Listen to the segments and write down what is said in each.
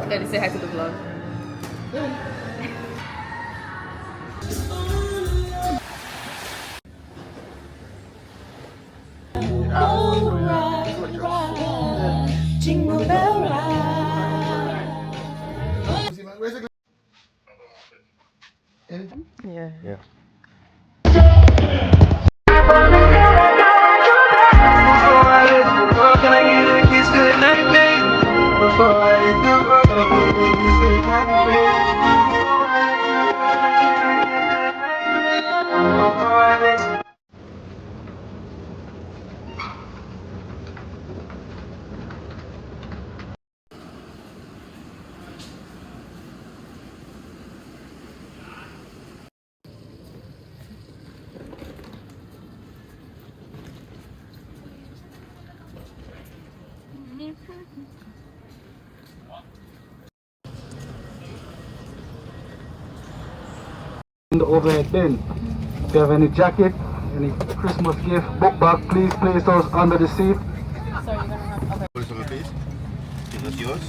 Daddy, say hi to the vlog. Jingle bell ride. Yeah. Yeah. Can I get a kiss good night, baby? Before I let you go, In the overhead bin. If you have any jacket, any Christmas gift, book bag, please place those under the seat. So you're gonna have okay. Put some please. Is that yours?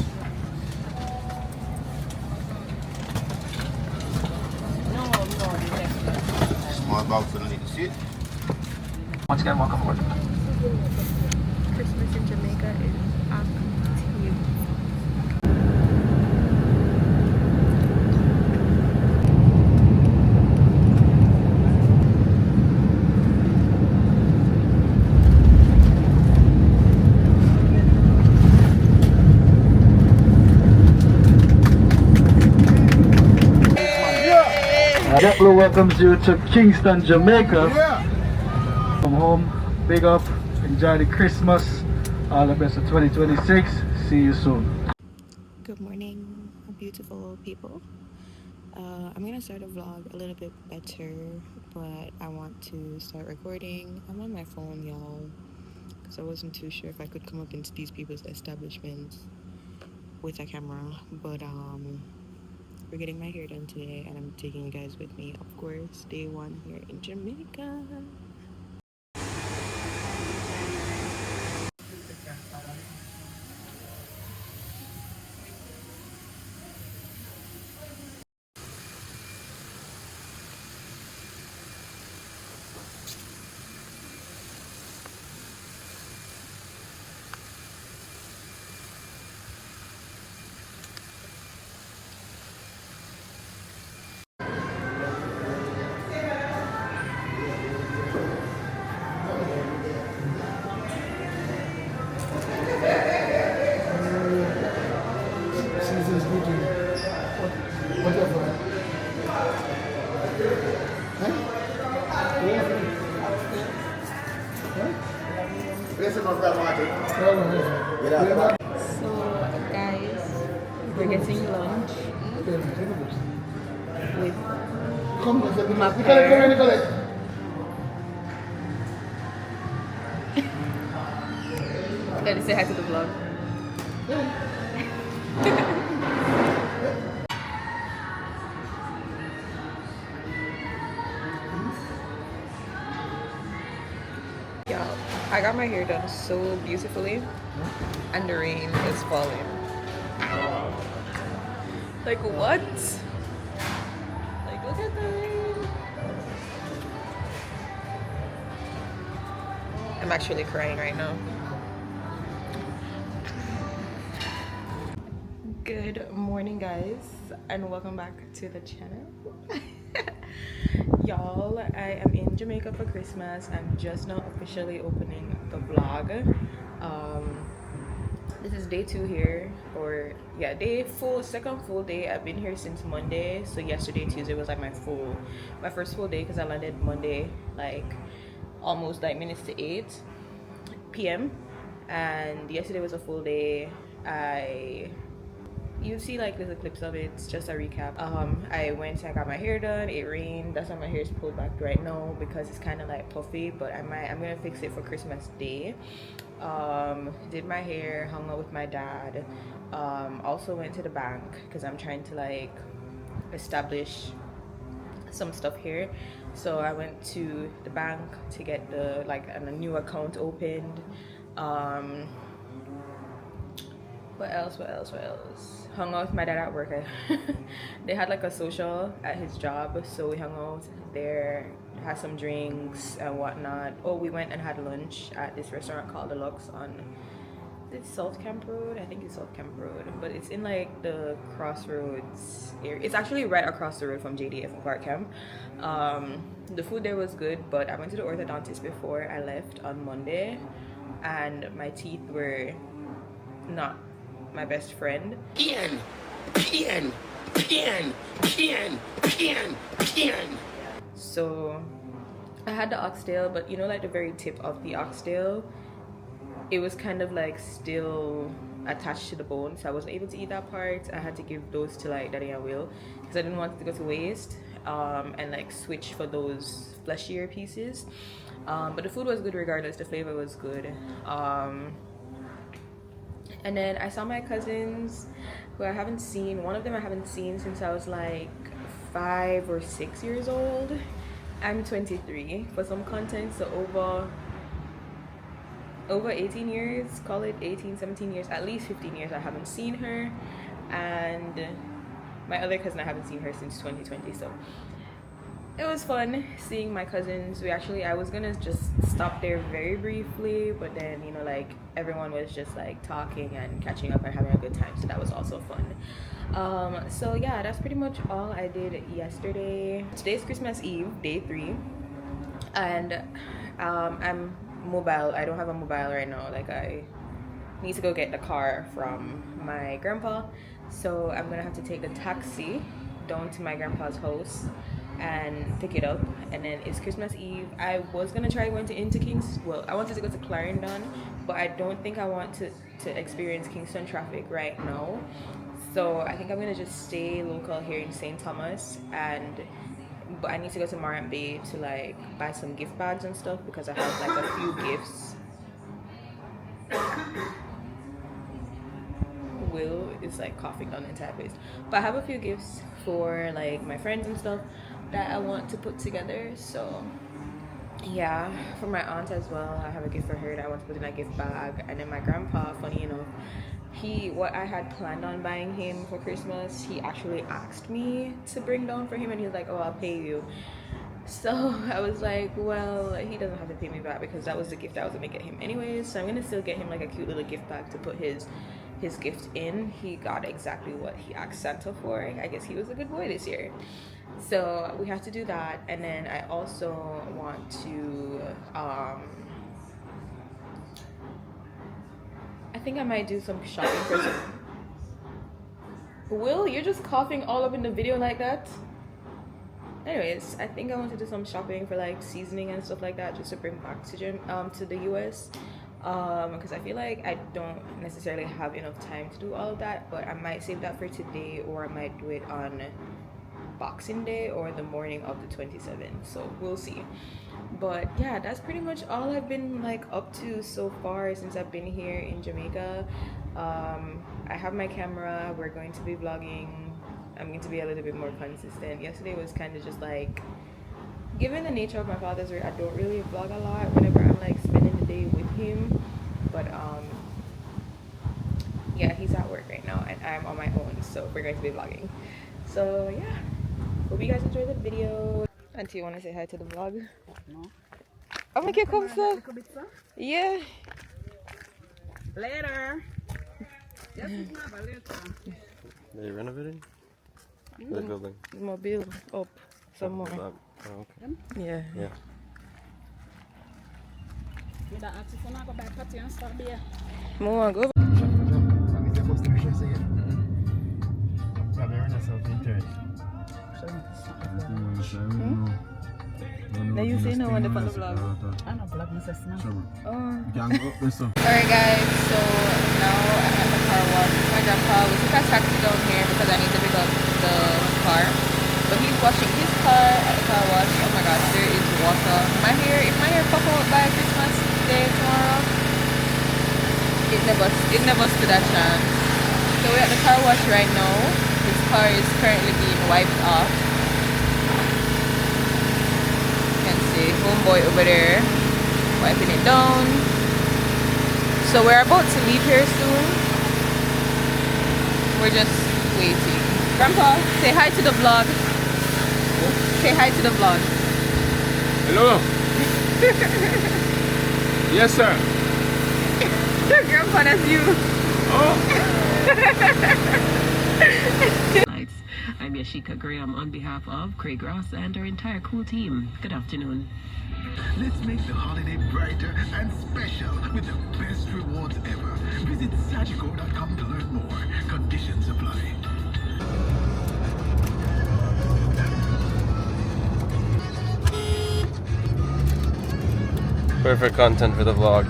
No, Small box underneath the seat. Once again, welcome aboard. Christmas in Jamaica is active. JetBlue welcomes you to Kingston, Jamaica. Come home, big up, enjoy the Christmas, all the best of 2026. See you soon. Good morning, beautiful people. I'm gonna start a vlog a little bit better, but I want to start recording. I'm on my phone, y'all, because I wasn't too sure if I could come up into these people's establishments with a camera. But we're getting my hair done today, and I'm taking you guys with me, of course. Day one here in Jamaica. So guys, we're getting lunch with my parents. Daddy, say hi to the vlog. Yeah, I got my hair done so beautifully, and the rain is falling. Like what? Like look at the rain. I'm actually crying right now. Good morning, guys, and welcome back to the channel. Y'all, I am in Jamaica for Christmas. I'm just now officially opening the vlog. This is day 2 here, or yeah, second full day. I've been here since Monday, so yesterday, Tuesday was like my first full day, because I landed Monday like almost like minutes to 8 p.m. and yesterday was a full day. You see like little clips of it. It's just a recap. I went, I got my hair done. It rained, that's why my hair is pulled back right now, because it's kind of like puffy, but I'm gonna fix it for Christmas Day. Did my hair, hung out with my dad. Also went to the bank because I'm trying to like establish some stuff here. So I went to the bank to get a new account opened. What else? What else? What else? Hung out with my dad at work. They had like a social at his job, so we hung out there, had some drinks and whatnot. Oh, we went and had lunch at this restaurant called the Luxe on South Camp Road. I think it's South Camp Road, but it's in like the crossroads area. It's actually right across the road from JDF and Park Camp. The food there was good, but I went to the orthodontist before I left on Monday, and my teeth were not my best friend. Pin. So I had the oxtail, but you know, like the very tip of the oxtail, it was kind of like still attached to the bone, so I wasn't able to eat that part. I had to give those to like Daddy and Will because I didn't want it to go to waste, and like switch for those fleshier pieces. But the food was good regardless. The flavor was good. And then I saw my cousins who I haven't seen. One of them I haven't seen since I was like 5 or 6 years old. I'm 23 for some content, so over 18 years, call it 18, 17 years, at least 15 years I haven't seen her. And my other cousin, I haven't seen her since 2020, so it was fun seeing my cousins. I was gonna just stop there very briefly, but then, you know, like everyone was just like talking and catching up and having a good time, so that was also fun. So yeah, that's pretty much all I did yesterday. Today's Christmas Eve, day 3, and I'm mobile. I don't have a mobile right now. Like, I need to go get the car from my grandpa, so I'm gonna have to take the taxi down to my grandpa's house and pick it up. And then it's Christmas Eve. I was gonna try going into I wanted to go to Clarendon, but I don't think I want to experience Kingston traffic right now, so I think I'm gonna just stay local here in St. Thomas. But I need to go to Marant Bay to like buy some gift bags and stuff because I have like a few gifts. Will is like coughing down the entire place, but I have a few gifts for like my friends and stuff that I want to put together. So yeah, for my aunt as well, I have a gift for her that I want to put in a gift bag. And then my grandpa, funny enough, what I had planned on buying him for Christmas, he actually asked me to bring down for him, and he was like, oh, I'll pay you. So I was like, well, he doesn't have to pay me back because that was the gift I was gonna get him anyways. So I'm gonna still get him like a cute little gift bag to put his gift in. He got exactly what he asked Santa for. I guess he was a good boy this year. So we have to do that. And then I also want to I think I might do some shopping for some. Will, you're just coughing all up in the video like that. Anyways, I think I want to do some shopping for like seasoning and stuff like that, just to bring back to the US, because I feel like I don't necessarily have enough time to do all of that. But I might save that for today, or I might do it on Boxing Day or the morning of the 27th, so we'll see. But yeah, that's pretty much all I've been like up to so far since I've been here in Jamaica. I have my camera. We're going to be vlogging. I'm going to be a little bit more consistent. Yesterday was kind of just like, given the nature of my father's work, I don't really vlog a lot whenever I'm like spending the day with him. But yeah, he's at work right now and I'm on my own, so we're going to be vlogging. So yeah, hope you guys enjoy the video. Auntie, you want to say hi to the vlog? No. I'll make it come, sir. Yeah. Later. Yes, later. They renovating? The building. Mobile up some more. Oh, okay. Yeah. Yeah. Me da ask if you go buy patty and start there. More go. Now you say no one on the vlog. I don't vlog myself now. Alright guys, so now I'm at the car wash with my grandpa. We took a taxi down here because I need to pick up the car. But he's washing his car at the car wash. Oh my gosh, there is water. If my hair pop out by Christmas Day tomorrow, it never stood a chance. So we're at the car wash right now. His car is currently being wiped off. Homeboy over there wiping it down. So we're about to leave here soon. we're just waiting. Grandpa, say hi to the vlog. Say hi to the vlog. Hello. Yes, sir. Grandpa, that's you. I'm Yashika Graham on behalf of Craig Ross and our entire cool team. Good afternoon. Let's make the holiday brighter and special with the best rewards ever. Visit Sagico.com to learn more. Conditions apply. Perfect content for the vlog.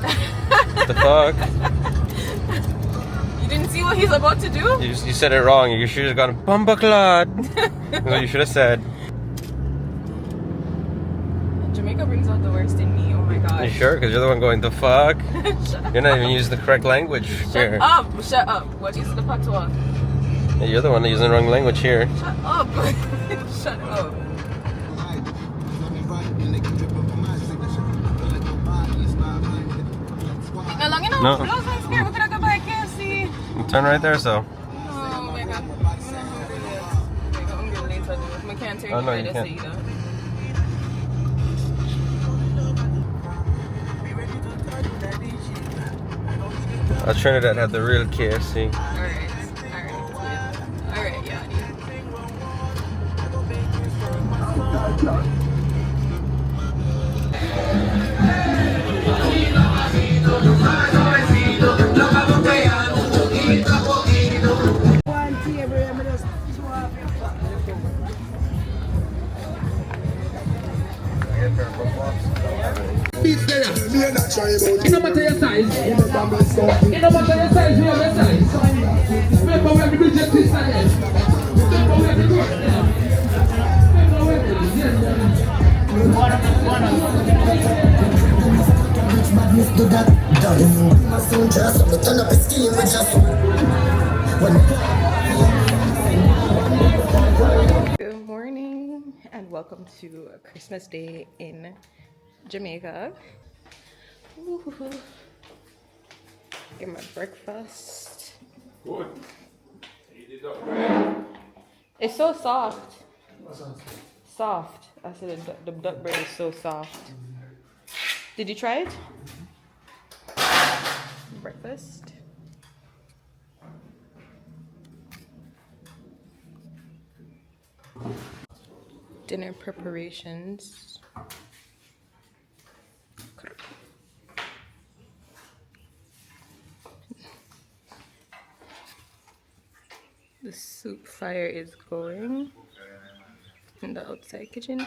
The fuck? You didn't see what he's about to do? You said it wrong. You should have gone Bumbaclad. That's what you should have said. Jamaica brings out the worst in me. Oh my god. You sure? Because you're the one going, the fuck? You're not even using the correct language here. Shut up. What is the patois? Yeah, you're the one using the wrong language here. Shut up. Shut up. No. We're gonna go buy KFC. Turn right there, so. Oh my god. I'm hungry later. I can't turn Oh, no, you just can't. say that. Trinidad had the real KFC. Alright, yeah. It no matter your size. It no matter your size, we have your size. Remember where the budget is at. Remember where the work is. Remember where the Good morning and welcome to a Christmas Day in Jamaica. Ooh. Get my breakfast. Good. It's so soft. Soft. I said the duck bread is so soft. Did you try it? Breakfast. Dinner preparations. The soup fire is going in the outside kitchen.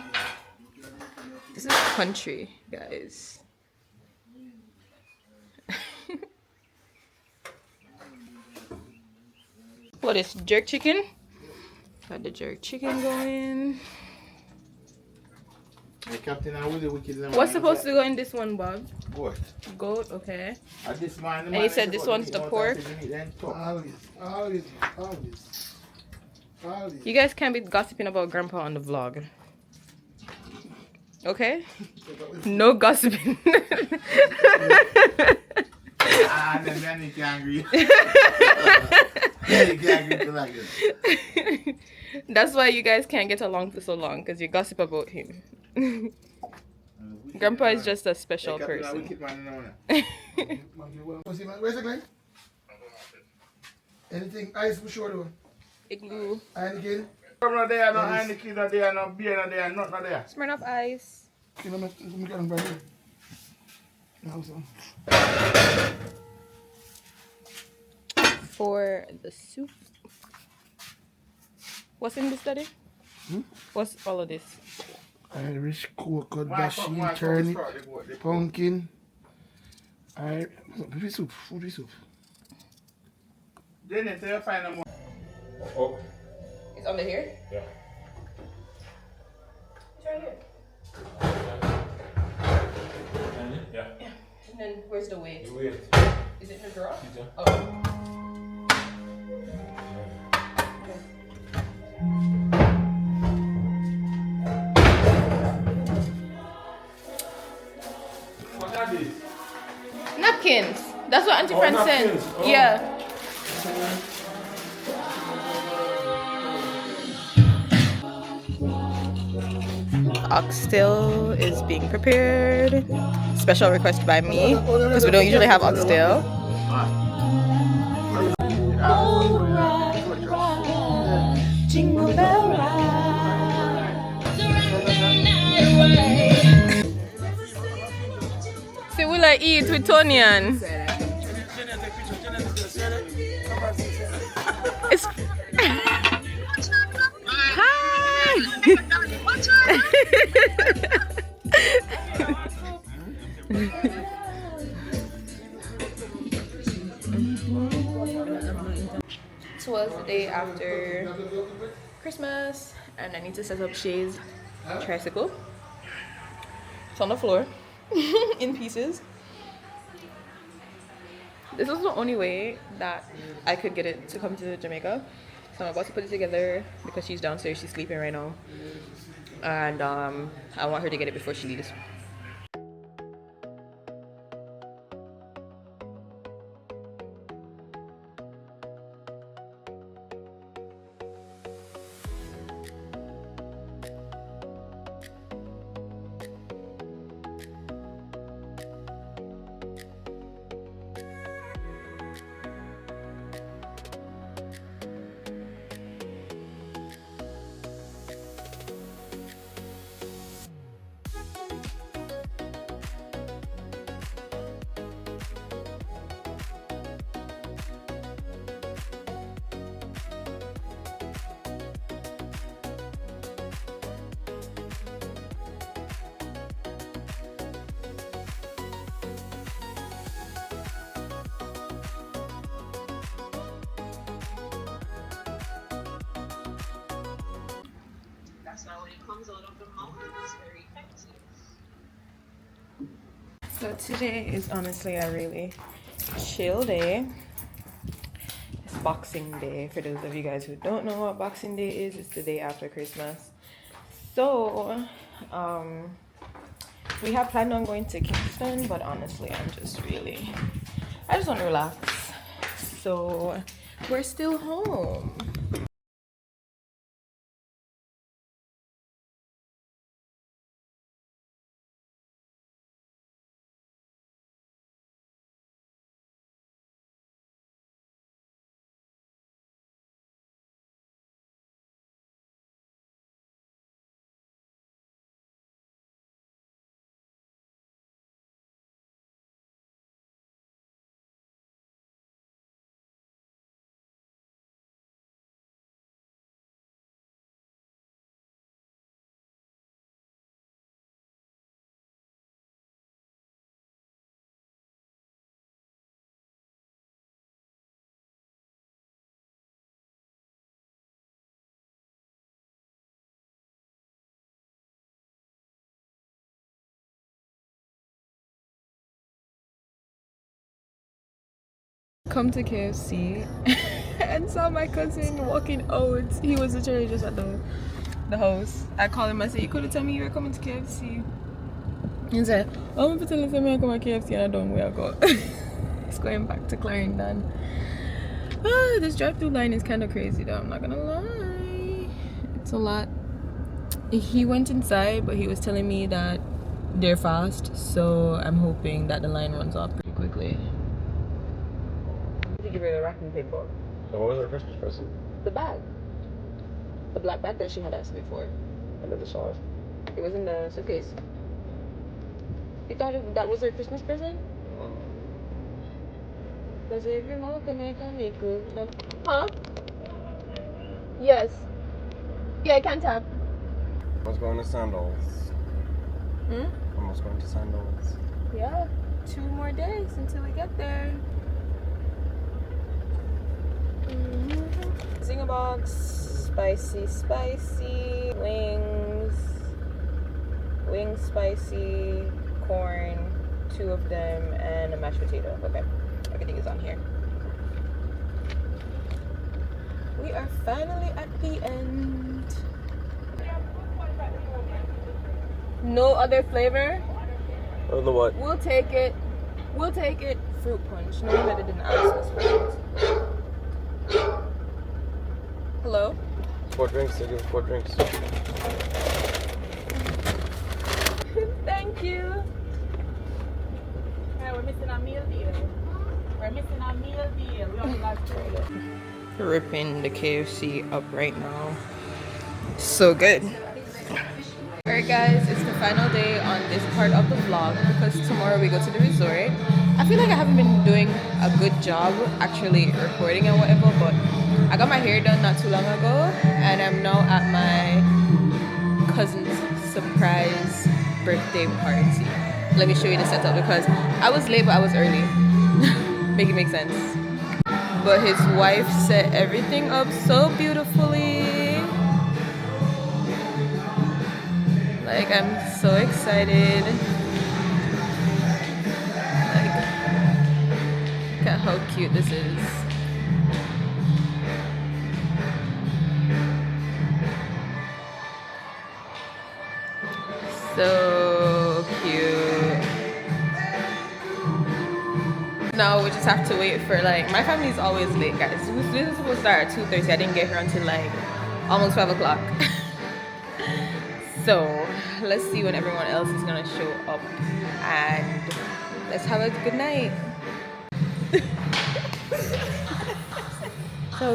This is country, guys. What is jerk chicken? Got the jerk chicken going. Hey, Captain, I will the wicked. What's supposed to go in this one, Bob? Goat. Goat, okay. This man, And you said this one's the pork. Always. You guys can't be gossiping about Grandpa on the vlog. Okay? No gossiping. Ah, the man is angry. That's why you guys can't get along for so long, because you gossip about him. Grandpa is just a special person. Where's the Glen? Anything ice for sure though? Igloo. Heineken? No there, no Heineken, no there, no beer, no there, not no there. Smirnoff Ice. You know, let me get them right here. No, so. For the soup. What's in this, Daddy? What's all of this? Irish coconut, dasheen, turnip, pumpkin. Baby soup, food soup. Then they find them. Oh. It's under here? Yeah. It's right here. Yeah. And then where's the weight? You wait. Is it in her drawer? Yeah. Oh. What are these? Napkins. That's what Auntie Fran sent. napkins. Oh. Yeah. oxtail is being prepared. Special request by me because we don't usually have oxtail. Jingle bell ride. See, will I eat with onion? It's hi. It was the day after Christmas, and I need to set up Shay's tricycle. It's on the floor in pieces. This was the only way that I could get it to come to Jamaica. So I'm about to put it together because she's downstairs, she's sleeping right now. And I want her to get it before she leaves. So today is honestly a really chill day. It's Boxing Day. For those of you guys who don't know what Boxing Day is, it's the day after Christmas. So we have planned on going to Kingston, but honestly I just want to relax. So we're still home. Come to KFC and saw my cousin walking out. He was literally just at the house. I called him, I said, you could have told me you were coming to KFC. He said, I'm going to tell you I'm coming to KFC, and I don't know where I go. It's going back to Clarendon. This drive-through line is kind of crazy though, I'm not gonna lie. It's a lot. He went inside, but he was telling me that they're fast, so I'm hoping that the line runs off pretty quickly. Give her the wrapping paper. So what was her Christmas present? The bag. The black bag that she had asked me for. I never saw it. It was in the suitcase. You thought that was her Christmas present? Does every mom can make a makeup? Huh? Yes. Yeah, I can tap. I was going to Sandals. I was going to Sandals. Yeah. 2 more days until we get there. Zinger box, spicy, wings spicy, corn, 2 of them, and a mashed potato. Okay, everything is on here. We are finally at the end. No other flavor? Oh, the what? We'll take it. Fruit punch. No one didn't ask us for it. Hello? 4 drinks, they give 4 drinks. missing a meal deal. We're missing a meal deal. We only got 3. Ripping the KFC up right now. So good. Alright guys, it's the final day on this part of the vlog because tomorrow we go to the resort. I feel like I haven't been doing a good job actually recording and whatever, but I got my hair done not too long ago and I'm now at my cousin's surprise birthday party. Let me show you the setup because I was late but I was early. Make it make sense. But his wife set everything up so beautifully. Like, I'm so excited. Like, look at how cute this is. So cute. Now we just have to wait for, like, my family's always late, guys. This is supposed to start at 2:30. I didn't get here until like almost 5 o'clock. So let's see when everyone else is gonna show up and let's have a good night. So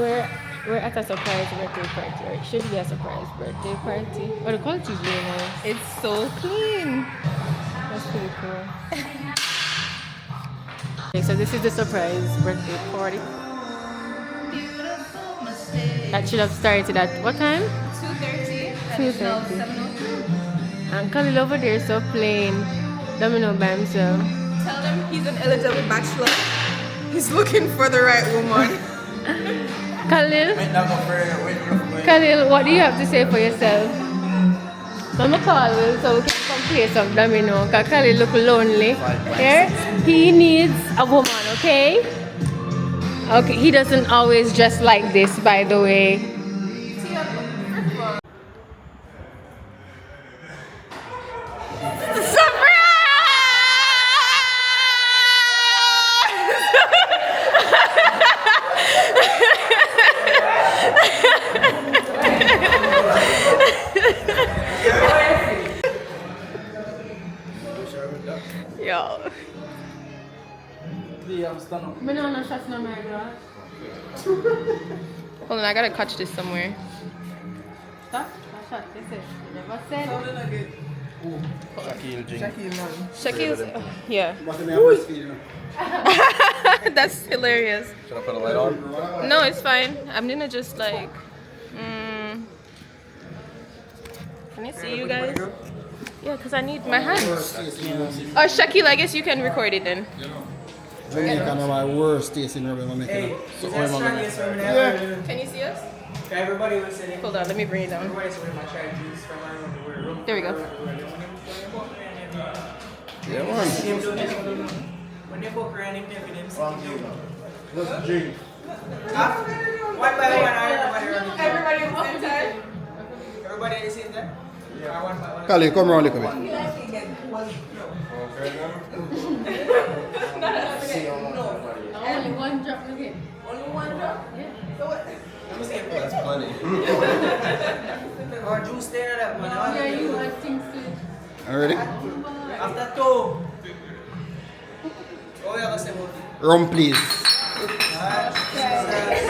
we're at a surprise birthday party, or it should be a surprise birthday party. Oh, the quality is really nice. It's so clean. That's pretty cool. Okay, so this is the surprise birthday party. That should have started at what time? 2:30. 2:30. And Khalil over there is so plain. Domino by himself. Tell them he's an eligible bachelor. He's looking for the right woman. Khalil, what do you have to say for yourself? I'm gonna call Will so we can come play some domino. Because Khalil look lonely. Here, he needs a woman, okay? Okay, he doesn't always dress like this, by the way. Yo. Hold on, I gotta catch this somewhere. Shakil's, yeah. That's hilarious. Should I put a light on? No, it's fine. I'm gonna just like. Can I see you guys? Yeah, because I need my hands. Oh, Shakil, I guess you can record it then. Jamaica is my worst tasting rub I'm making. Can you see us? Everybody was sitting. Hold on, let me bring it down. There we go. Yeah, man. When they book around him, Let's drink. One by one, everybody at the same time. Everybody at the same time? Yeah, one by one. Kali, come around a little bit. Only one drop again. Only one drop? Yeah. So what? That's plenty. Or juice there, that one. Yeah, you want things to. Already? After 2. Oh, yeah, that's it. Rum, please.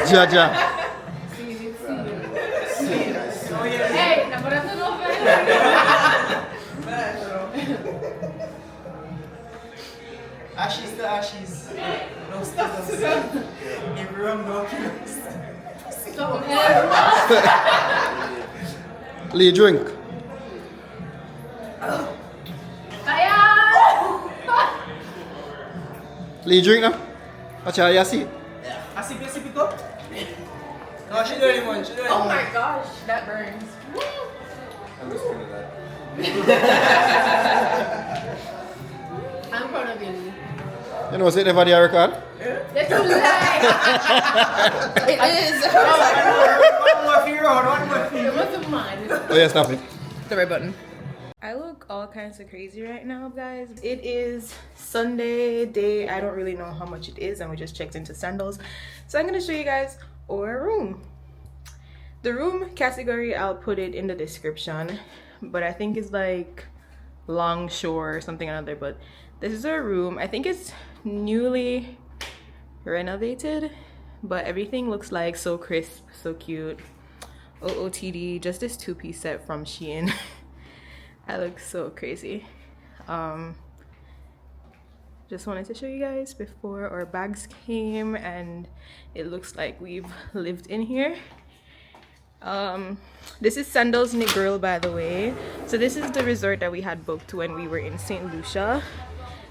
Jaja. Hey, number one. Ashes to ashes. No status. Give rum, no kills. Lee, drink. Lee, drink now. Watch out, you see? I sip it up. No, she do it one. Oh my gosh, that burns. I'm just gonna that. I'm proud of you. You know, say never the record? That's a lie. It is. One more for your own, one more for you. What's the mind? Oh, yeah, stop it. The red button. I look all kinds of crazy right now, guys. It is Sunday day. I don't really know how much it is, and we just checked into Sandals. So I'm gonna show you guys our room. The room category, I'll put it in the description, but I think it's like Longshore or something or another. But This is our room. I think it's newly renovated, but everything looks like so crisp, so cute. OOTD, just this two-piece set from Shein. I look so crazy. Just wanted to show you guys before our bags came, and it looks like we've lived in here. This is Sandals Negril, by the way. So this is the resort that we had booked when we were in St. Lucia.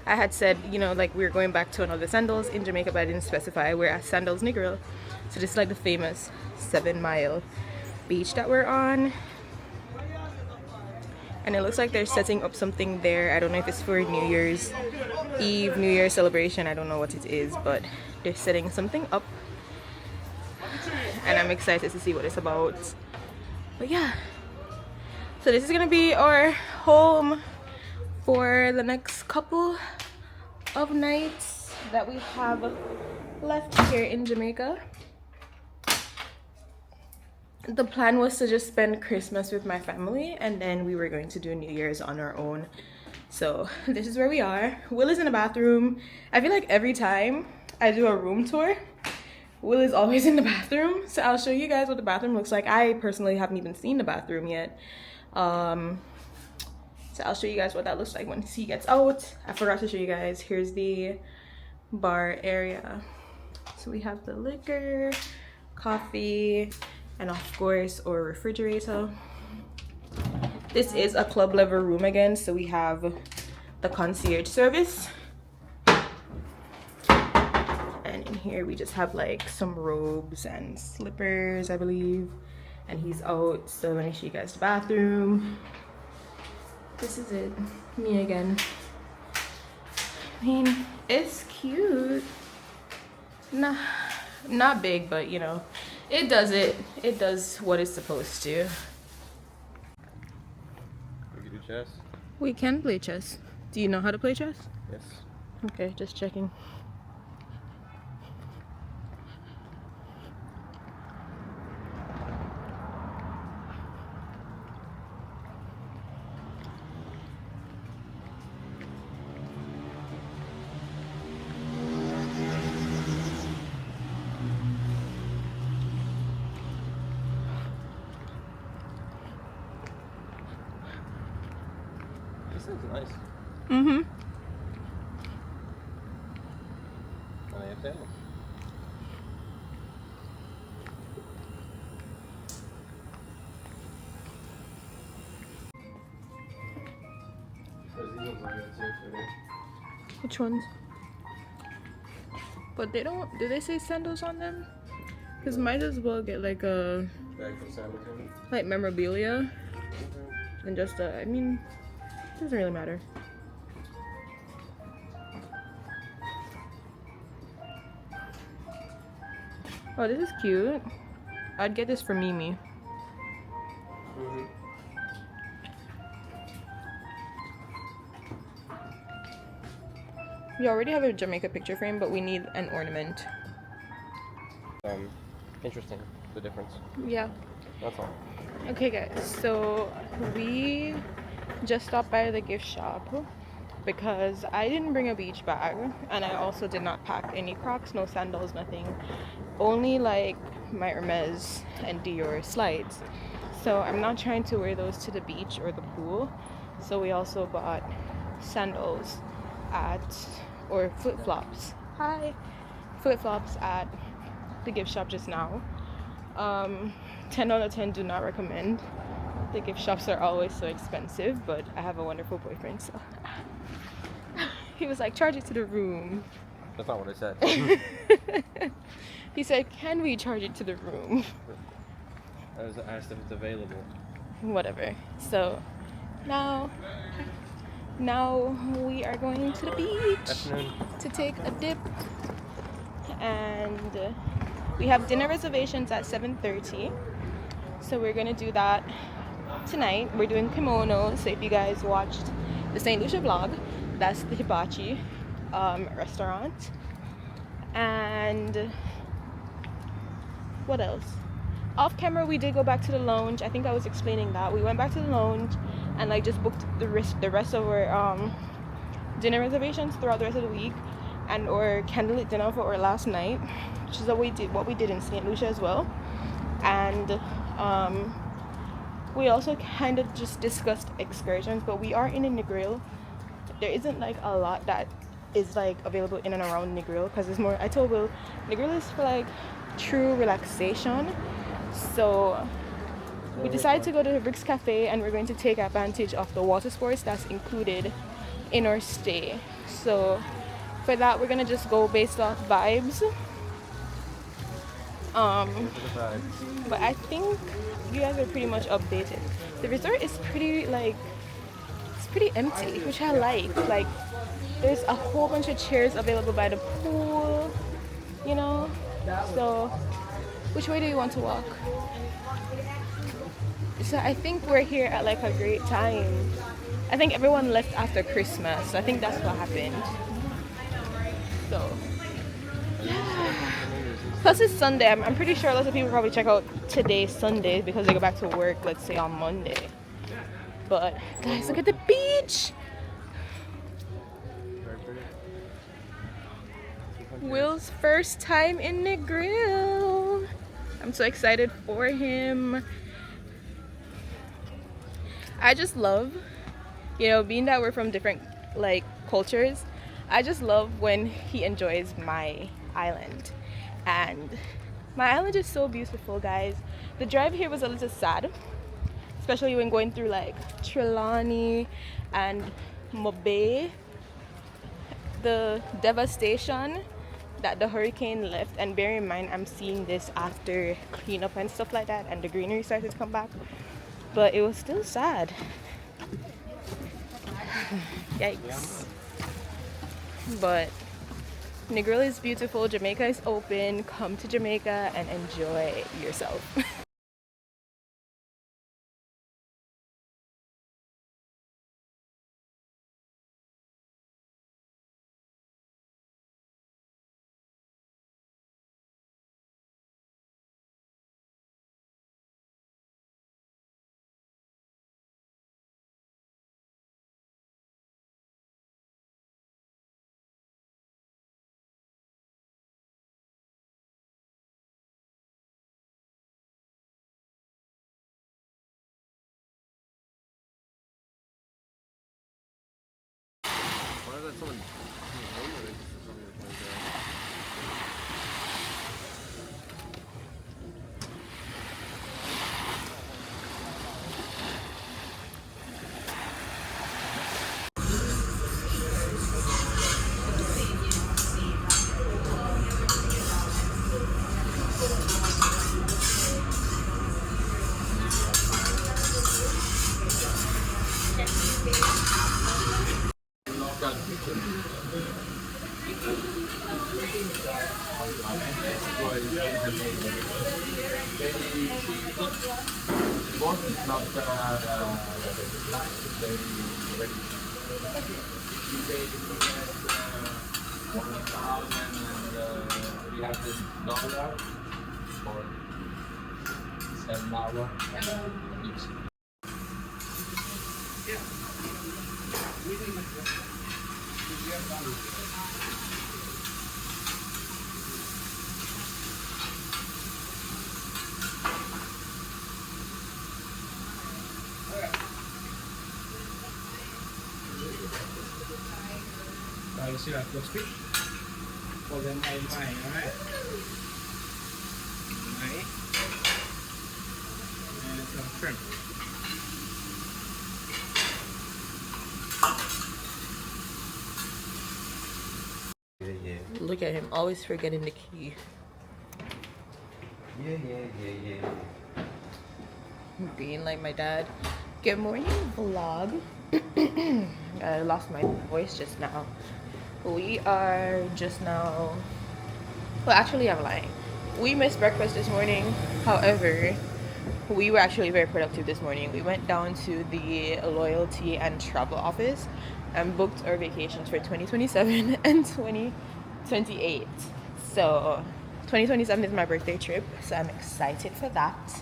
I had said, you know, like we were going back to another Sandals in Jamaica, but I didn't specify. We're at Sandals Negril. So this is like the famous 7-mile beach that we're on. And it looks like they're setting up something there. I don't know if it's for New Year's Eve, New Year celebration. I don't know what it is, but they're setting something up. And I'm excited to see what it's about. But yeah. So this is gonna be our home for the next couple of nights that we have left here in Jamaica. The plan was to just spend Christmas with my family, and then we were going to do New Year's on our own. So this is where we are. Will is in the bathroom. I feel like every time I do a room tour, Will is always in the bathroom. So I'll show you guys what the bathroom looks like. I personally haven't even seen the bathroom yet. So I'll show you guys what that looks like once he gets out. I forgot to show you guys. Here's the bar area. So we have the liquor, coffee, and of course our refrigerator. This is a club level room again, so we have the concierge service, and in here we just have like some robes and slippers, I believe, and he's out. So let me show you guys the bathroom. This is it, me again. I mean, it's cute. Not big, but you know, it does what it's supposed to. We can do chess? We can play chess. Do you know how to play chess? Yes. Okay, just checking. This looks nice. Mm-hmm. I have family. Which ones? But they don't, do they say sandals on them? Because might as well get like a Bag for sandals on it? like memorabilia and just a, I mean, it doesn't really matter. Oh, this is cute. I'd get this for Mimi. We already have a Jamaica picture frame, but we need an ornament. Interesting, the difference. Yeah. That's all. Okay guys, so we just stopped by the gift shop because I didn't bring a beach bag, and I also did not pack any Crocs, no sandals, nothing. Only like my Hermes and Dior slides. So I'm not trying to wear those to the beach or the pool. So we also bought sandals or flip-flops. Hi! Flip-flops at the gift shop just now. 10 out of 10 do not recommend. The gift shops are always so expensive, but I have a wonderful boyfriend, so he was like, charge it to the room. That's not what I said. He said, can we charge it to the room? I was asked if it's available. Whatever. So now we are going to the beach Afternoon. to take a dip, and we have dinner reservations at 7:30, so we're gonna do that tonight. We're doing kimono, so if you guys watched the St. Lucia vlog, that's the hibachi restaurant. And what else? Off camera we did go back to the lounge. I think I was explaining that we went back to the lounge and like just booked the rest of our dinner reservations throughout the rest of the week, and or candlelit dinner for our last night, which is what we did in St. Lucia as well. And we also kind of just discussed excursions, but we are in a Negril. There isn't like a lot that is like available in and around Negril, because it's more, I told Will, Negril is for like true relaxation. So we decided to go to the Bricks Cafe, and we're going to take advantage of the water sports that's included in our stay. So for that, we're gonna just go based off vibes. But I think you guys are pretty much updated. The resort is pretty like, it's pretty empty, which I like. Like, there's a whole bunch of chairs available by the pool, you know. So which way do you want to walk? So I think we're here at like a great time. I think everyone left after Christmas, so I think that's what happened. So plus it's Sunday. I'm pretty sure lots of people probably check out today, Sunday, because they go back to work, let's say on Monday. But guys, look at the beach. Will's first time in Negril. I'm so excited for him. I just love, you know, being that we're from different like cultures, I just love when he enjoys my island. And my island is so beautiful, guys. The drive here was a little sad, especially when going through like Trelawney and Mobe. The devastation that the hurricane left, and bear in mind I'm seeing this after cleanup and stuff like that, and the greenery started to come back, but it was still sad. Yikes. But Negril is beautiful. Jamaica is open. Come to Jamaica and enjoy yourself. You see that looks fish? For them all mine, alright? Mine. And some shrimp. Look at him, always forgetting the key. Yeah. Being like my dad. Good morning, vlog. I lost my voice just now. We are just now, well, actually I'm lying. We missed breakfast this morning. However, we were actually very productive this morning. We went down to the loyalty and travel office and booked our vacations for 2027 and 2028. So 2027 is my birthday trip, so I'm excited for that.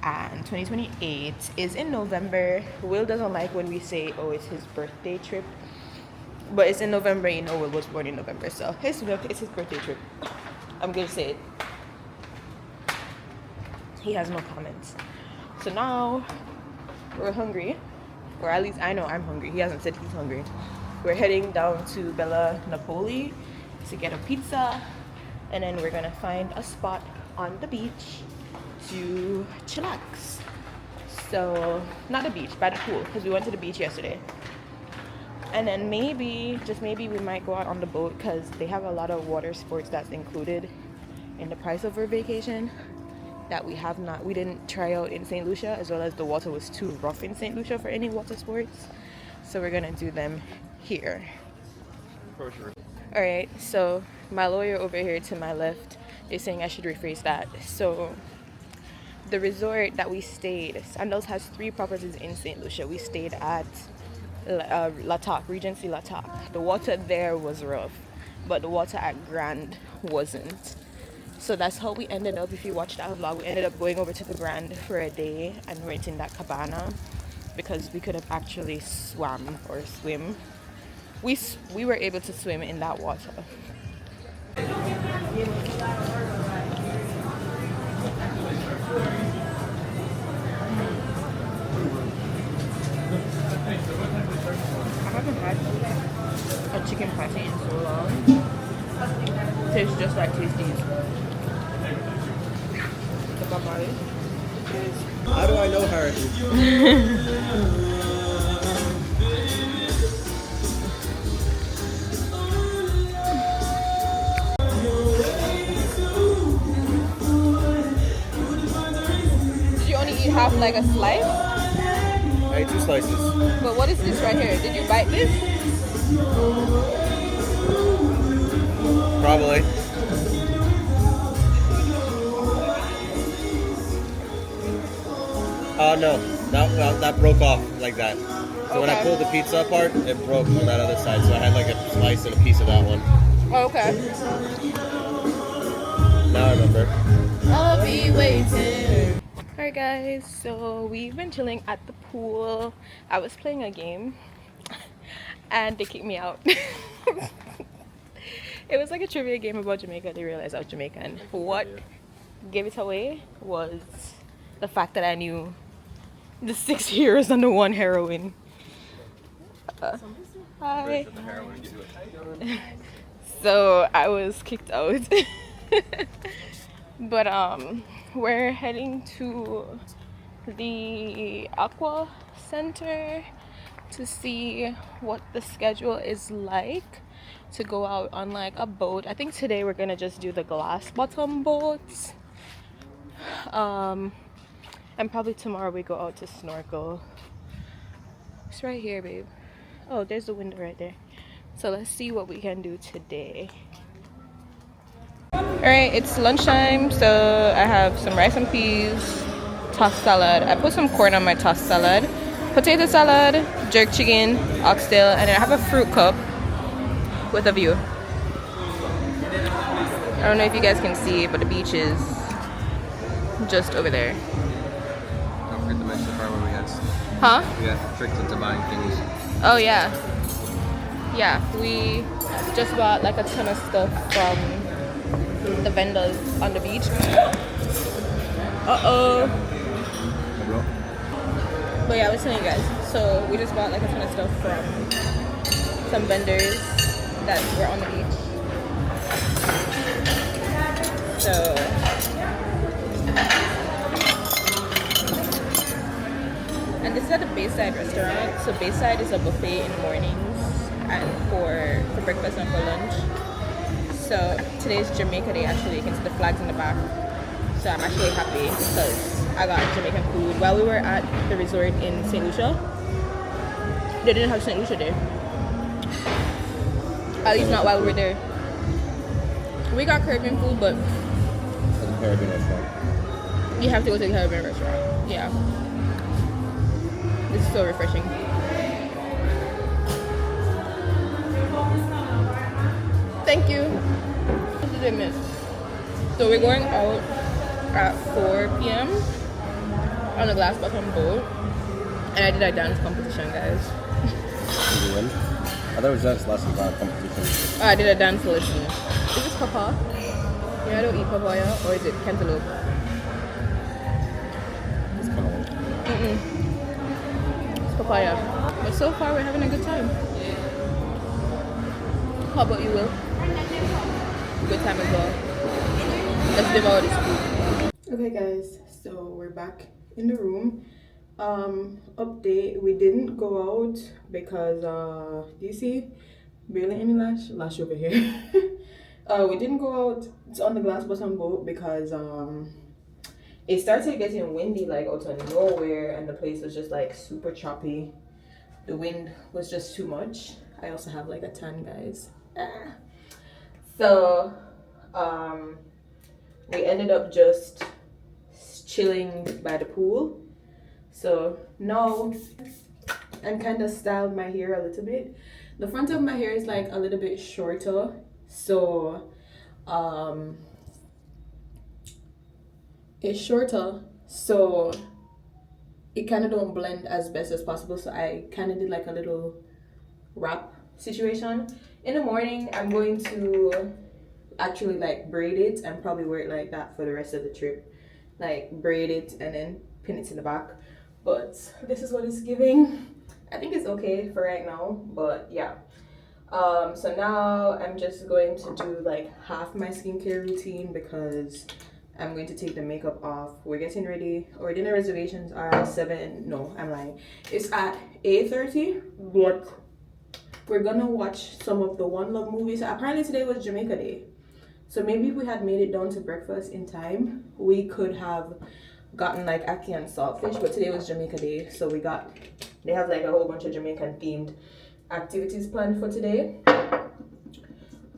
And 2028 is in November. Will doesn't like when we say, oh, it's his birthday trip. But it's in November, you know, Will was born in November, so it's his birthday trip. I'm gonna say it. He has no comments. So now we're hungry, or at least I know I'm hungry. He hasn't said he's hungry. We're heading down to Bella Napoli to get a pizza, and then we're gonna find a spot on the beach to chillax. So not the beach, by the pool, because we went to the beach yesterday. And then maybe, just maybe, we might go out on the boat because they have a lot of water sports that's included in the price of our vacation that we didn't try out in St. Lucia, as well as the water was too rough in St. Lucia for any water sports. So we're gonna do them here. For sure. All right, so my lawyer over here to my left is saying I should rephrase that. So the resort that we stayed, Sandals has 3 properties in St. Lucia. We stayed at Regency Latak. The water there was rough, but the water at Grande wasn't. So that's how we ended up. If you watched our vlog, we ended up going over to the Grande for a day and renting that cabana because we could have actually swam. We were able to swim in that water. I haven't had a chicken patty in so long. Tastes just like Tasties. The papaya. How do I know her? Did you only eat half, like a slice? I ate 2 slices. But what is this right here? Did you bite this? Probably. No. That broke off like that. So when I pulled the pizza apart, it broke on that other side. So I had like a slice and a piece of that one. Oh, okay. Now I remember. I'll be waiting. Alright guys, so we've been chilling at the pool. I was playing a game and they kicked me out. It was like a trivia game about Jamaica. They realized I was Jamaican. What gave it away was the fact that I knew the 6 heroes and the 1 heroine. Hi. So I was kicked out. But we're heading to the Aqua Center to see what the schedule is like to go out on like a boat. I think today we're gonna just do the glass bottom boats. And probably tomorrow we go out to snorkel. It's right here, babe. Oh, there's the window right there. So let's see what we can do today. Alright, it's lunchtime, so I have some rice and peas, tossed salad. I put some corn on my tossed salad, potato salad, jerk chicken, oxtail, and then I have a fruit cup with a view. I don't know if you guys can see, but the beach is just over there. Don't forget to mention the part where we had Huh? we got tricked into buying things. Oh yeah. Yeah, we just bought like a ton of stuff from the vendors on the beach. But yeah, I was telling you guys, so we just bought like a ton of stuff from some vendors that were on the beach. So and this is at the Bayside restaurant. So Bayside is a buffet in the mornings and for breakfast and for lunch. So today's Jamaica Day actually. You can see the flags in the back. So I'm actually happy because I got Jamaican food. While we were at the resort in St. Lucia, they didn't have St. Lucia Day. At least not while we were there. We got Caribbean food, but At the Caribbean restaurant. you have to go to the Caribbean restaurant. Yeah. This is so refreshing. Thank you. What did I miss? So we're going out at 4 p.m. on a glass bottom boat. And I did a dance competition, guys. Did you win? thought it was just lessons, not a competition. Oh, I did a dance lesson. Is this papa? Yeah, I don't eat papaya. Or is it cantaloupe? It's cantaloupe. It's papaya. But so far, we're having a good time. How about you, Will? Good time as well. Let's devour this food. Okay, guys. So we're back in the room. Update. We didn't go out because do you see? Barely any lash over here. We didn't go out. It's on the glass bottom boat because it started getting windy like out of nowhere, and the place was just like super choppy. The wind was just too much. I also have like a tan, guys. So we ended up just chilling by the pool. So now I'm kind of styled my hair a little bit. The front of my hair is like a little bit shorter, so it's shorter, so it kind of don't blend as best as possible. So I kind of did like a little wrap situation. In the morning I'm going to actually like braid it and probably wear it like that for the rest of the trip, like braid it and then pin it to the back. But this is what it's giving. I think it's okay for right now, but yeah. So now I'm just going to do like half my skincare routine because I'm going to take the makeup off. We're getting ready. Our dinner reservations are at 7. No, I'm lying. It's at 8:30, but we're gonna watch some of the One Love movies. Apparently today was Jamaica Day. So maybe if we had made it down to breakfast in time, we could have gotten like ackee and saltfish, but today was Jamaica Day, so they have like a whole bunch of Jamaican themed activities planned for today.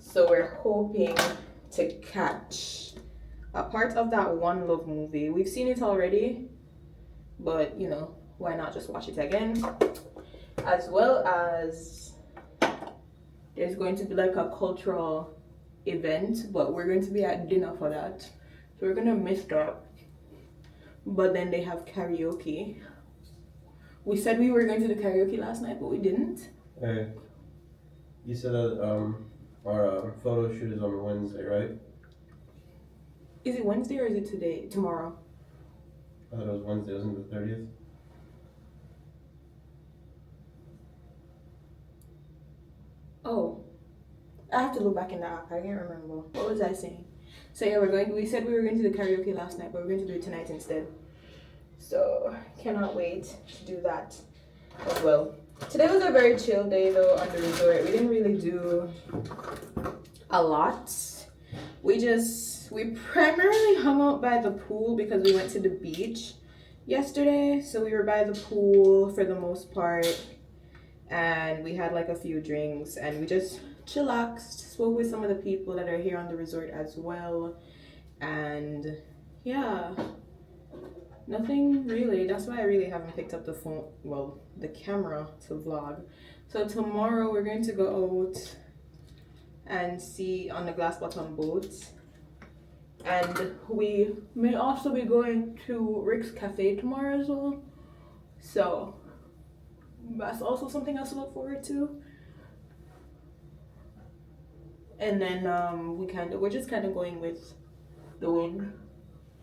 So we're hoping to catch a part of that One Love movie. We've seen it already, but you know, why not just watch it again? As well as there's going to be like a cultural event, but we're going to be at dinner for that, so we're gonna miss that. But then they have karaoke. We said we were going to do karaoke last night, but we didn't. Hey, you said that our photo shoot is on Wednesday, right? Is it Wednesday or is it today? Tomorrow? I thought it was Wednesday, wasn't it the 30th? Oh, I have to look back in the app. I can't remember. What was I saying? So yeah, we said we were going to do karaoke last night, but we're going to do it tonight instead. So cannot wait to do that as well. Today was a very chill day though on the resort. We didn't really do a lot. We primarily hung out by the pool because we went to the beach yesterday. So we were by the pool for the most part, and we had like a few drinks and we just chillaxed, spoke with some of the people that are here on the resort as well, and yeah, nothing really. That's why I really haven't picked up the phone, well, the camera to vlog. So tomorrow we're going to go out and see on the glass bottom boat, and we may also be going to Rick's Cafe tomorrow as well, so that's also something else to look forward to. And then we're just kind of going with the wind,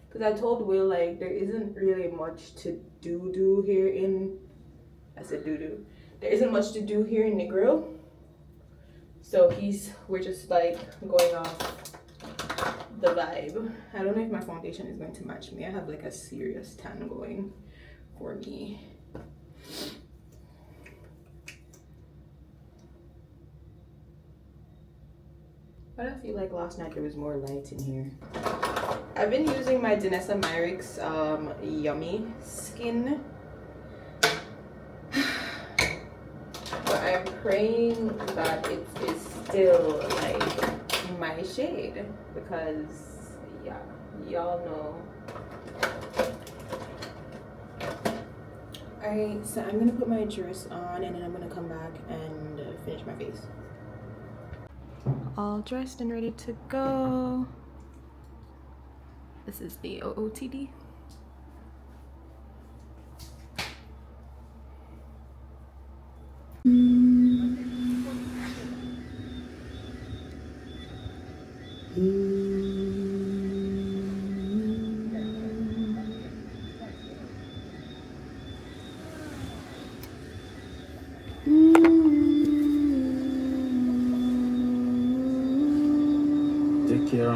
because I told Will like there isn't really much to do here in there isn't much to do here in Negril, so we're just like going off the vibe. I don't know if my foundation is going to match me. I have like a serious tan going for me. But I feel like last night there was more light in here. I've been using my Danessa Myricks Yummy Skin. But I'm praying that it is still like my shade, because yeah, y'all know. Alright, so I'm gonna put my dress on and then I'm gonna come back and finish my face. All dressed and ready to go. This is the OOTD.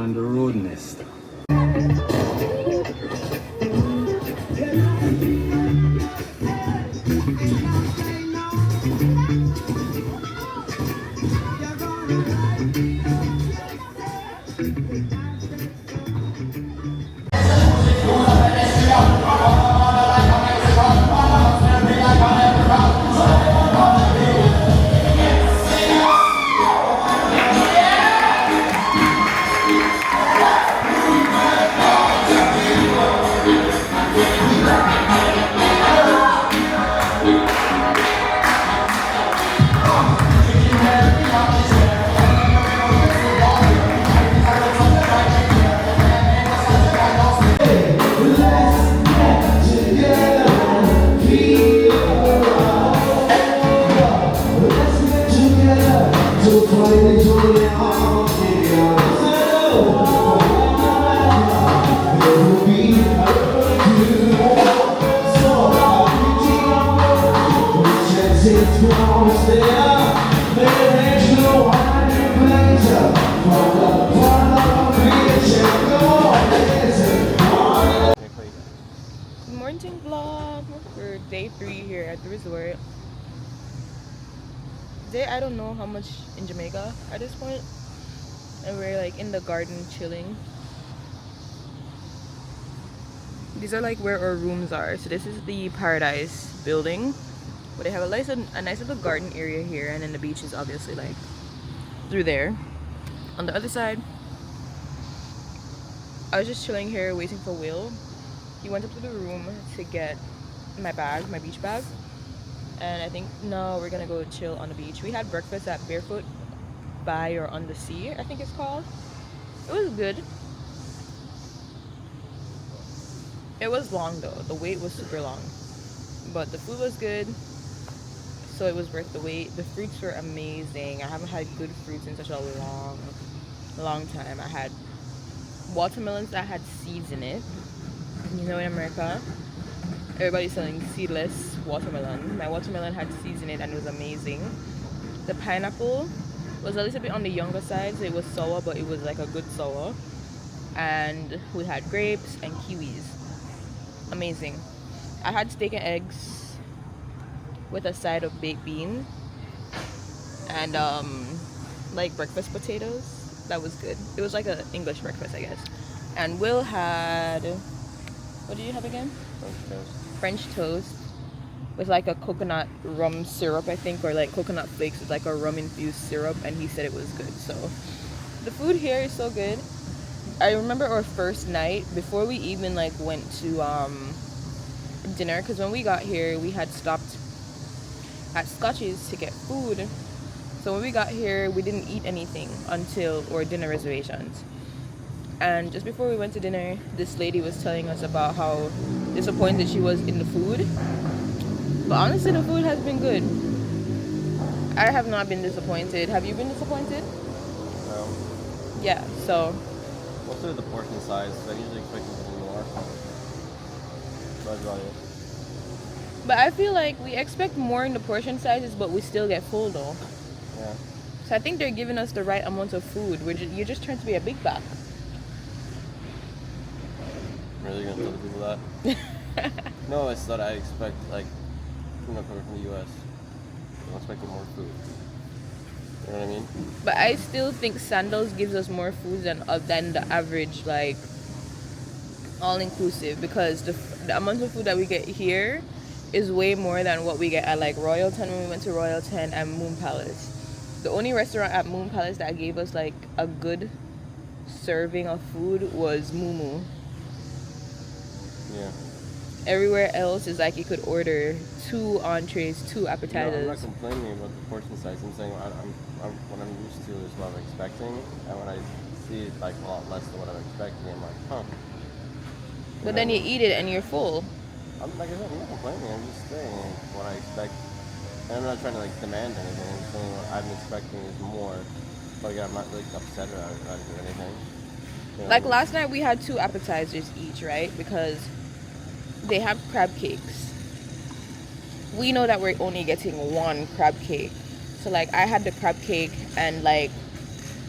on the road nest. Morning vlog for day 3 here at the resort. Today I don't know how much in Jamaica at this point, and we're like in the garden chilling. These are like where our rooms are. So this is the Paradise building, but they have a nice little garden area here, and then the beach is obviously like through there. On the other side, I was just chilling here waiting for Will. He went up to the room to get my bag, my beach bag, and I think now we're gonna go chill on the beach. We had breakfast at Barefoot by or on the Sea, I think it's called. It was good. It was long though. The wait was super long, but the food was good, so it was worth the wait. The fruits were amazing. I haven't had good fruits in such a long time. I had watermelons that had seeds in it. You know, in America, everybody's selling seedless watermelon. My watermelon had seeds in it and it was amazing. The pineapple was a little bit on the younger side, so it was sour, but it was like a good sour. And we had grapes and kiwis. Amazing. I had steak and eggs with a side of baked bean and like breakfast potatoes. That was good. It was like an English breakfast, I guess. And Will had, what did you have again? French toast with like a coconut rum syrup, I think, or like coconut flakes with like a rum infused syrup, and he said it was good. So the food here is so good. I remember our first night before we even like went to dinner, because when we got here we had stopped at Scotch's to get food. So when we got here we didn't eat anything until our dinner reservations. And just before we went to dinner, this lady was telling us about how disappointed she was in the food. But honestly, the food has been good. I have not been disappointed. Have you been disappointed? No. Yeah, so. Mostly the portion size. I usually expect a little more. That's about it. But I feel like we expect more in the portion sizes, but we still get full though. Yeah. So I think they're giving us the right amount of food. You're just trying to be a big bag. Really gonna tell the people that? No, it's that I expect, like, coming from the US. I'm expecting more food. You know what I mean? But I still think Sandals gives us more food than the average, like, all-inclusive, because the amount of food that we get here is way more than what we get at like Royalton when we went to Royalton and Moon Palace. The only restaurant at Moon Palace that gave us like a good serving of food was Mumu. Yeah. Everywhere else is like you could order 2 entrees, 2 appetizers. No, I'm not complaining about the portion size. I'm saying what I'm used to is what I'm expecting, and when I see like a lot less than what I'm expecting, I'm like, huh. But then you eat it and you're full. I'm like I said, I'm not complaining. I'm just saying what I expect. And I'm not trying to like demand anything. I'm saying what I'm expecting is more. But again, I'm not like upset about it or anything. You know? Like last night we had 2 appetizers each, right? Because they have crab cakes. We know that we're only getting 1 crab cake. So like I had the crab cake and like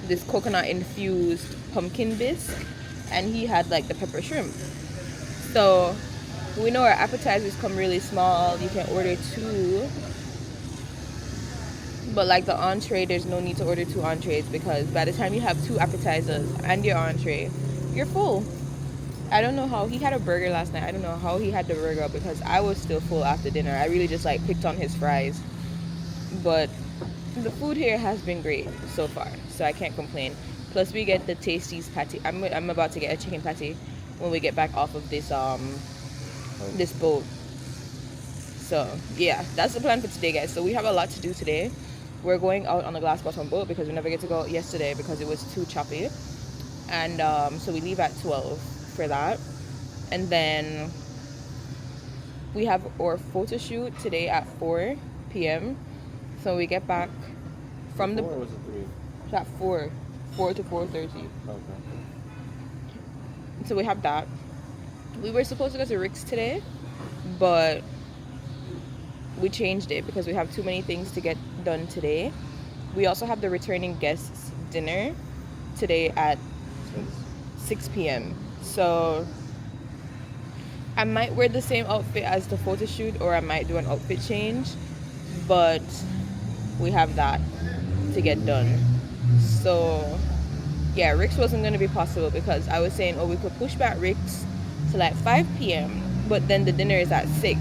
this coconut infused pumpkin bisque, and he had like the pepper shrimp. So we know our appetizers come really small. You can order 2, but like the entree, there's no need to order 2 entrees because by the time you have 2 appetizers and your entree, you're full. I don't know how he had a burger last night. I don't know how he had the burger because I was still full after dinner. I really just like picked on his fries, but the food here has been great so far, so I can't complain. Plus we get the Tasties patty. I'm about to get a chicken patty when we get back off of this this boat. So yeah, that's the plan for today, guys. So we have a lot to do today. We're going out on the glass bottom boat because we never get to go out yesterday because it was too choppy, and so we leave at 12 for that, and then we have our photo shoot today at 4 p.m. So we get back from the... Or was it 3? It's at 4 to 4:30. Okay. So we have that. We were supposed to go to Rick's today, but we changed it because we have too many things to get done today. We also have the returning guests dinner today at 6 p.m. So I might wear the same outfit as the photo shoot, or I might do an outfit change, but we have that to get done. So yeah, Rick's wasn't going to be possible because I was saying, oh, we could push back Rick's to like 5 p.m, but then the dinner is at 6,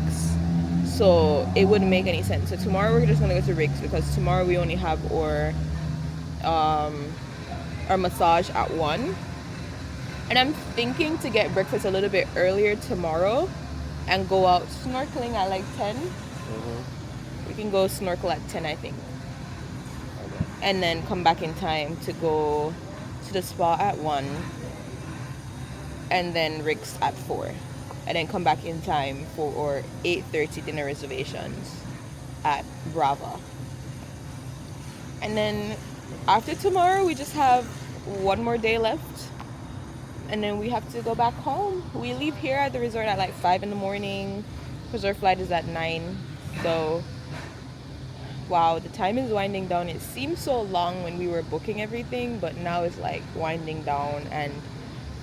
so it wouldn't make any sense. So tomorrow we're just going to go to Rick's because tomorrow we only have our massage at 1, and I'm thinking to get breakfast a little bit earlier tomorrow and go out snorkeling at like 10. We can go snorkel at 10, I think, and then come back in time to go to the spa at 1, and then Rick's at 4, and then come back in time for our 8:30 dinner reservations at Brava. And then after tomorrow we just have one more day left, and then we have to go back home. We leave here at the resort at like 5 in the morning because our flight is at 9. So wow, the time is winding down. It seemed so long when we were booking everything, but now it's like winding down, and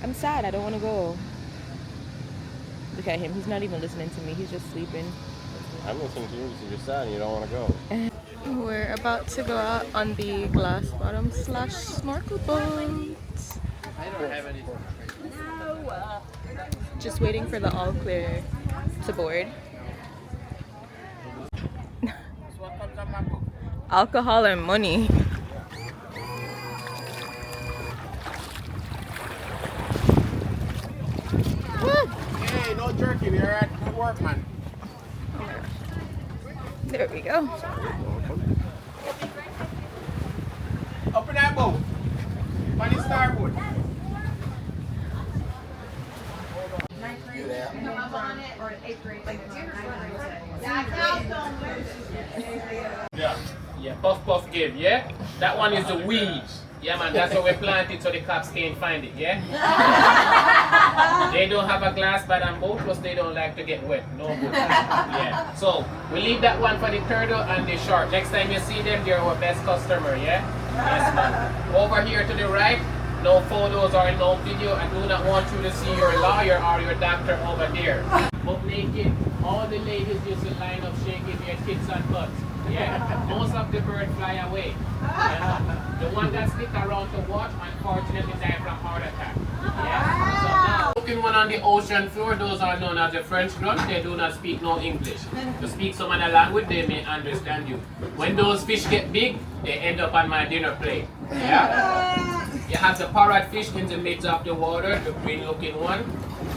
I'm sad. I don't want to go. Look at him. He's not even listening to me. He's just sleeping. I'm listening to you because you're sad and you don't want to go. We're about to go out on the glass bottom / snorkel boat. I don't have any. Just waiting for the all clear to board. Alcohol and money. Hey, no jerky. We're at good work, man. There we go. Up in that boat. On the starboard. Yeah, puff give, yeah? That one is the weeds. Yeah, man, that's why we plant it so the cops can't find it, yeah? They don't have a glass bag on boat because they don't like to get wet. No good. Yeah. So, we leave that one for the turtle and the shark. Next time you see them, they're our best customer, yeah? Yes, man. Over here to the right, no photos or no video. I do not want you to see your lawyer or your doctor over there. But naked, all the ladies used to line up shaking their tits and butts. Yeah, most of the birds fly away. Yeah? The one that stick around to watch, unfortunately, die from heart attack. Yeah. So now, looking one on the ocean floor, those are known as the French grunt. They do not speak no English. To speak some other language, they may understand you. When those fish get big, they end up on my dinner plate. Yeah. You have the parrotfish in the midst of the water, the green-looking one.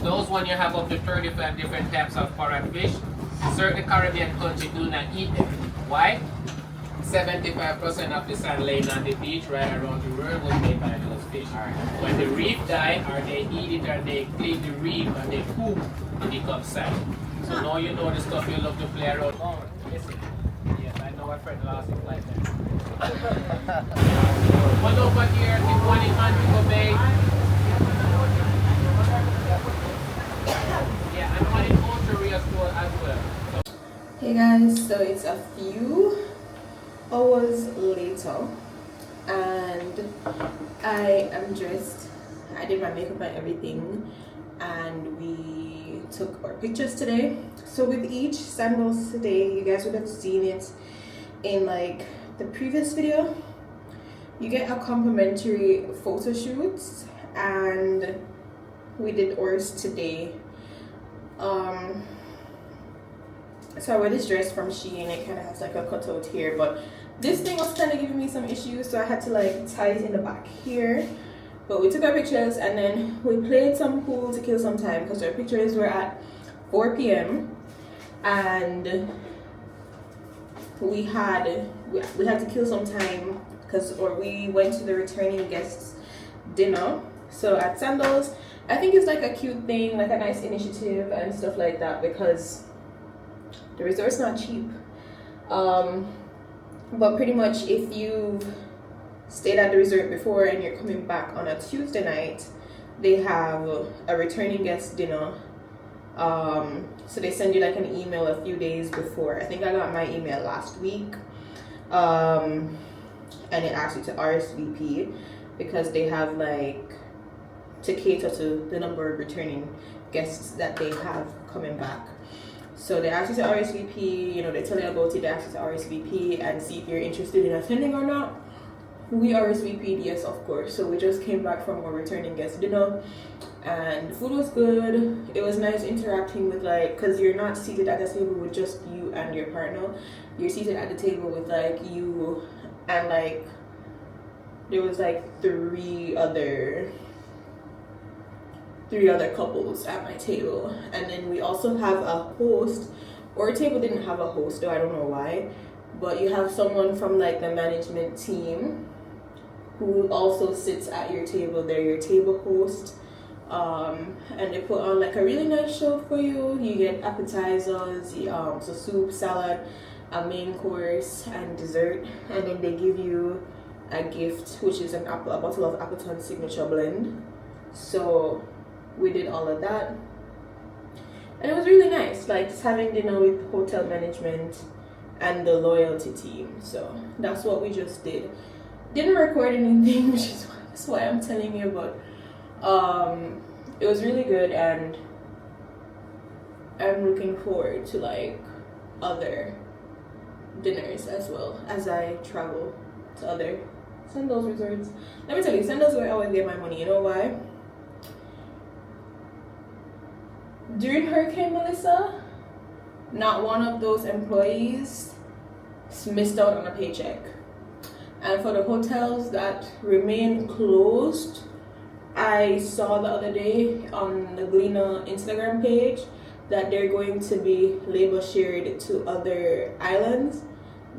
Those one you have up to 35 different types of parrotfish. Certain Caribbean countries do not eat them. Why? 75% of the sand laying on the beach right around the world was made by those fish. When the reef die, or they eat it, or they clean the reef, and they poop, it becomes sand. So now you know the stuff you love to play around. Oh, listen. Yes, I know a friend lost his life there. One over here, the one in Montego Bay. Yeah, and one in Ontario store as well. Hey guys, so it's a few hours later and I am dressed. I did my makeup and everything, and we took our pictures today. So with each sandals today, you guys would have seen it in like the previous video, you get a complimentary photo shoot, and we did ours today. So I wear this dress from Shein. It kind of has like a cutout here, but this thing was kind of giving me some issues, so I had to like tie it in the back here. But we took our pictures and then we played some pool to kill some time because our pictures were at 4 p.m. and we had to kill some time we went to the returning guests dinner. So at Sandals, I think it's like a cute thing, like a nice initiative and stuff like that, because the resort's not cheap. But pretty much if you've stayed at the resort before and you're coming back on a Tuesday night, they have a returning guest dinner. So they send you like an email a few days before. I think I got my email last week, and it asks you to RSVP because they have like to cater to the number of returning guests that they have coming back. So they ask you to RSVP, you know, they tell you about it, they ask you to RSVP and see if you're interested in attending or not. We RSVP'd, yes, of course. So we just came back from our returning guest dinner and the food was good. It was nice interacting with like, because you're not seated at the table with just you and your partner. You're seated at the table with like you and like, there was like three other couples at my table, and then we also have a host. Our table didn't have a host though, I don't know why, but you have someone from like the management team who also sits at your table. They're your table host, and they put on like a really nice show for you. You get appetizers, so soup, salad, a main course, and dessert, and then they give you a gift, which is a bottle of Appleton signature blend. So we did all of that, and it was really nice, like just having dinner with hotel management and the loyalty team. So that's what we just did. Didn't record anything, which is why I'm telling you, but it was really good, and I'm looking forward to like other dinners as well as I travel to other Sandals resorts. Let me tell you, Sandals where I always get my money. You know why? During Hurricane Melissa, not one of those employees missed out on a paycheck. And for the hotels that remain closed, I saw the other day on the Gleaner Instagram page that they're going to be labor shared to other islands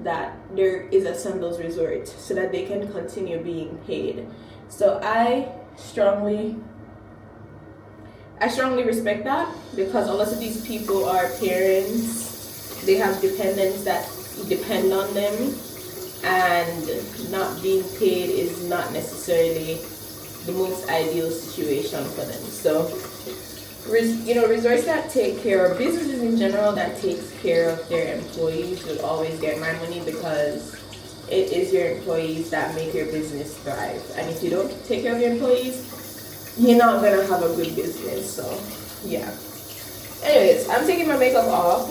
that there is a Sandals resort so that they can continue being paid. So I strongly respect that, because a lot of these people are parents, they have dependents that depend on them, and not being paid is not necessarily the most ideal situation for them. So you know, resorts that take care of businesses in general that takes care of their employees will always get my money, because it is your employees that make your business thrive, and if you don't take care of your employees, you're not gonna have a good business. So yeah, anyways, I'm taking my makeup off.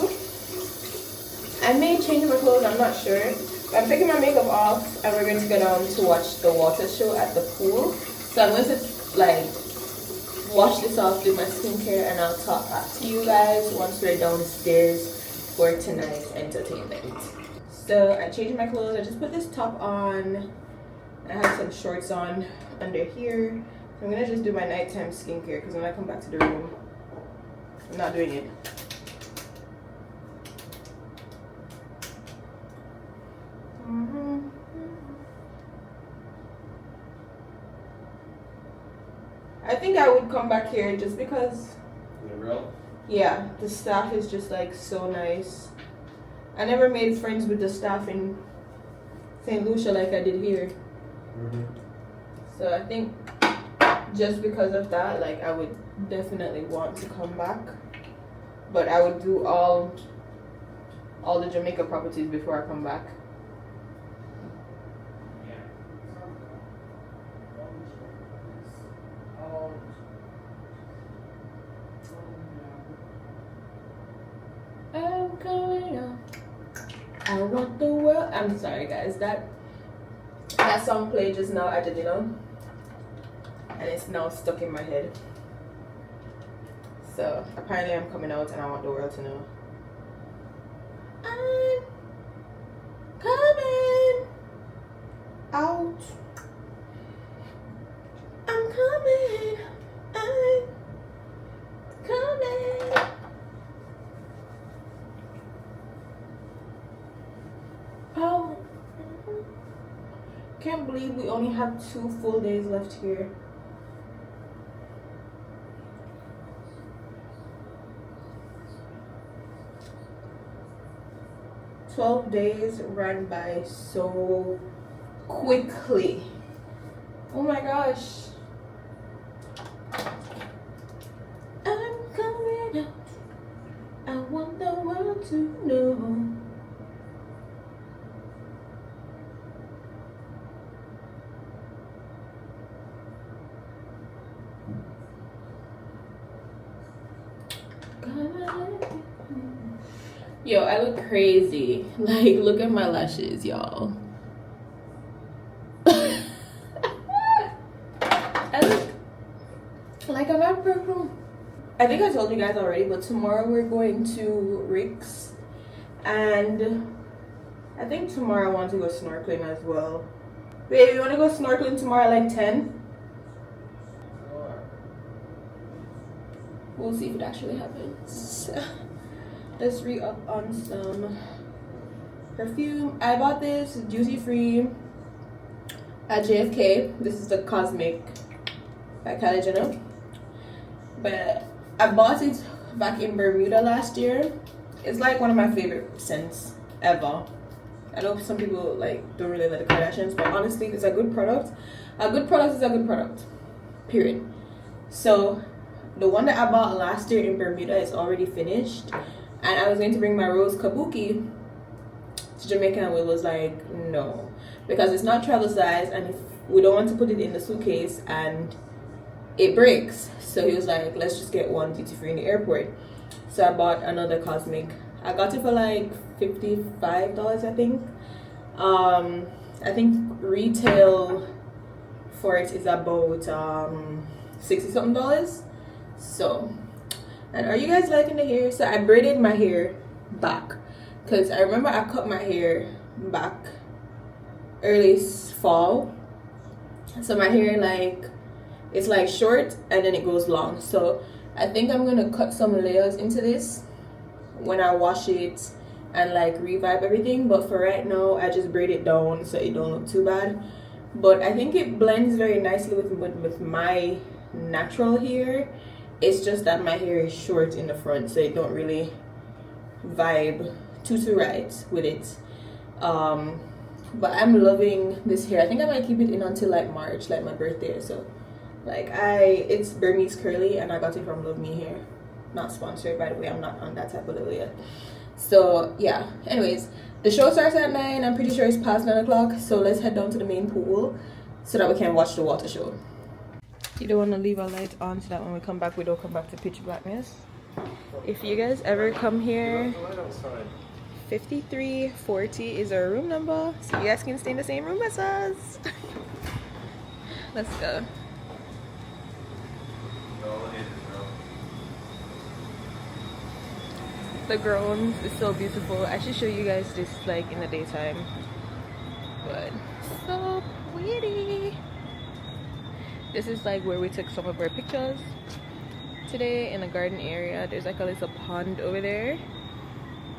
I may change my clothes, I'm not sure, but I'm taking my makeup off and we're going to go down to watch the water show at the pool. So I'm going to like wash this off, do my skincare, and I'll talk back to you guys once we're downstairs for tonight's entertainment. So I changed my clothes. I just put this top on. I have some shorts on under here. I'm gonna just do my nighttime skincare, because when I come back to the room, I'm not doing it. I think I would come back here just because, yeah, the staff is just like so nice. I never made friends with the staff in St. Lucia like I did here. So I think just because of that, like I would definitely want to come back. But I would do all the Jamaica properties before I come back. coming out. I want the world. I'm sorry, guys. That song played just now at the dinner, and it's now stuck in my head. So apparently, I'm coming out, and I want the world to know. I'm coming out. I'm coming. I'm coming. Oh, can't believe we only have 2 full days left here. "12 days ran by so quickly. Oh my gosh. I'm coming out. I want the world to know. Yo, I look crazy. Like, look at my lashes, y'all. I look like I'm at purple. I think I told you guys already, but tomorrow we're going to Rick's, and I think tomorrow I want to go snorkeling as well. Babe, you want to go snorkeling tomorrow at like 10? We'll see if it actually happens. Let's re-up on some perfume. I bought this duty free at JFK. This is the Cosmic by Kylie Jenner. But I bought it back in Bermuda last year. It's like one of my favorite scents ever. I know some people like don't really like the Kardashians, but honestly, it's a good product. A good product is a good product. Period. So the one that I bought last year in Bermuda is already finished, and I was going to bring my rose kabuki to Jamaica, and Will was like, no, because it's not travel size, and if we don't want to put it in the suitcase and it breaks. So he was like, let's just get one duty free in the airport. So I bought another Cosmic. I got it for like $55, I think. I think retail for it is about $60 something. So, and are you guys liking the hair? So I braided my hair back, because I remember I cut my hair back early fall. So my hair, like, it's like short and then it goes long. So I think I'm gonna cut some layers into this when I wash it and like revive everything. But for right now, I just braid it down so it don't look too bad. But I think it blends very nicely with my natural hair. It's just that my hair is short in the front, so it don't really vibe too right with it. But I'm loving this hair. I think I might keep it in until like March, like my birthday. So like it's Burmese curly, and I got it from Love Me Hair. Not sponsored, by the way. I'm not on that type of level yet. So yeah, anyways, the show starts at 9. I'm pretty sure it's past 9 o'clock, so let's head down to the main pool so that we can watch the water show. You don't want to leave our light on so that when we come back, we don't come back to pitch blackness. If you guys ever come here, 5340 is our room number, so you guys can stay in the same room as us. Let's go. The grounds is so beautiful. I should show you guys this like in the daytime, but so pretty. This is like where we took some of our pictures today in the garden area. There's like a little pond over there.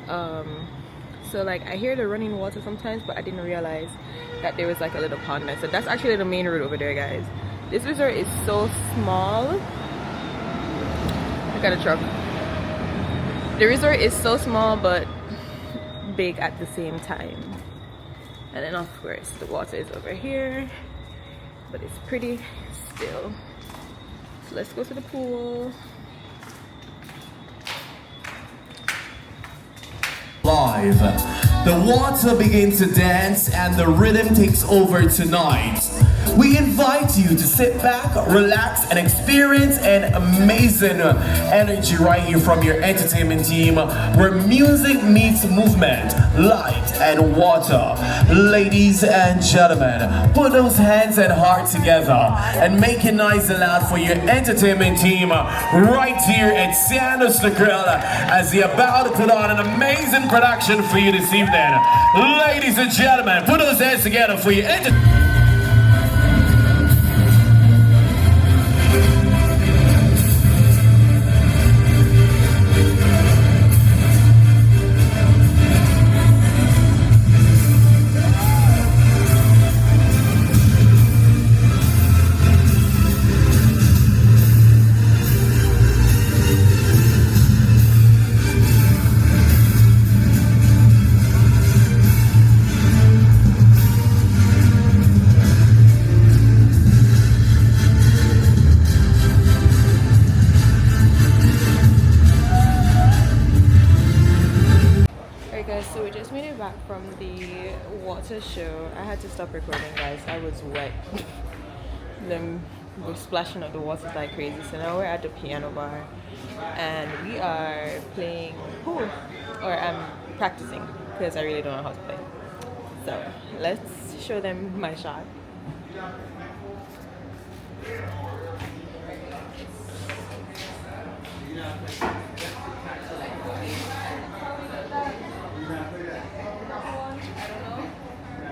So like I hear the running water sometimes, but I didn't realize that there was like a little pond there. So that's actually the main road over there, guys. This resort is so small. Look at the truck. The resort is so small but big at the same time. And then of course the water is over here, but it's pretty still. So let's go to the pool. Live. The water begins to dance and the rhythm takes over tonight. we invite you to sit back, relax, and experience an amazing energy right here from your entertainment team, where music meets movement, light and water. Ladies and gentlemen, put those hands and hearts together and make it nice and loud for your entertainment team right here at Sandals Negril as they are about to put on an amazing production for you this evening. Ladies and gentlemen, put those hands together for your entertainment. So we just made it back from the water show. I had to stop recording, guys. I was wet. Them were splashing up the water like crazy. So now we're at the piano bar and we are playing pool, or I'm practicing because I really don't know how to play. So let's show them my shot.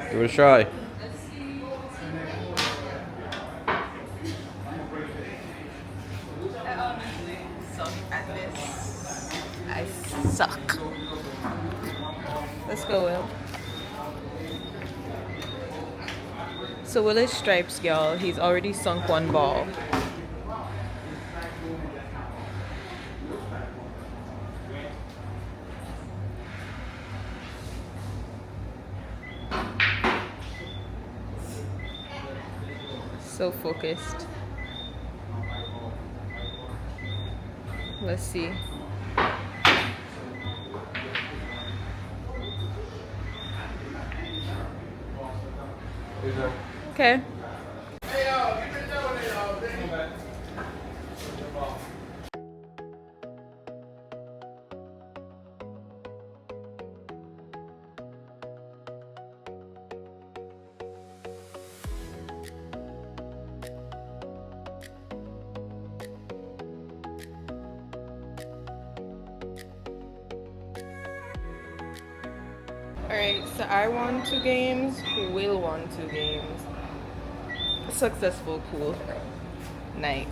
Give it a try. At this, I suck. Let's go, Will. So Will is stripes, y'all. He's already sunk one ball. So focused. Let's see. Okay. Alright, so I won 2 games, Will won 2 games. Successful pool night.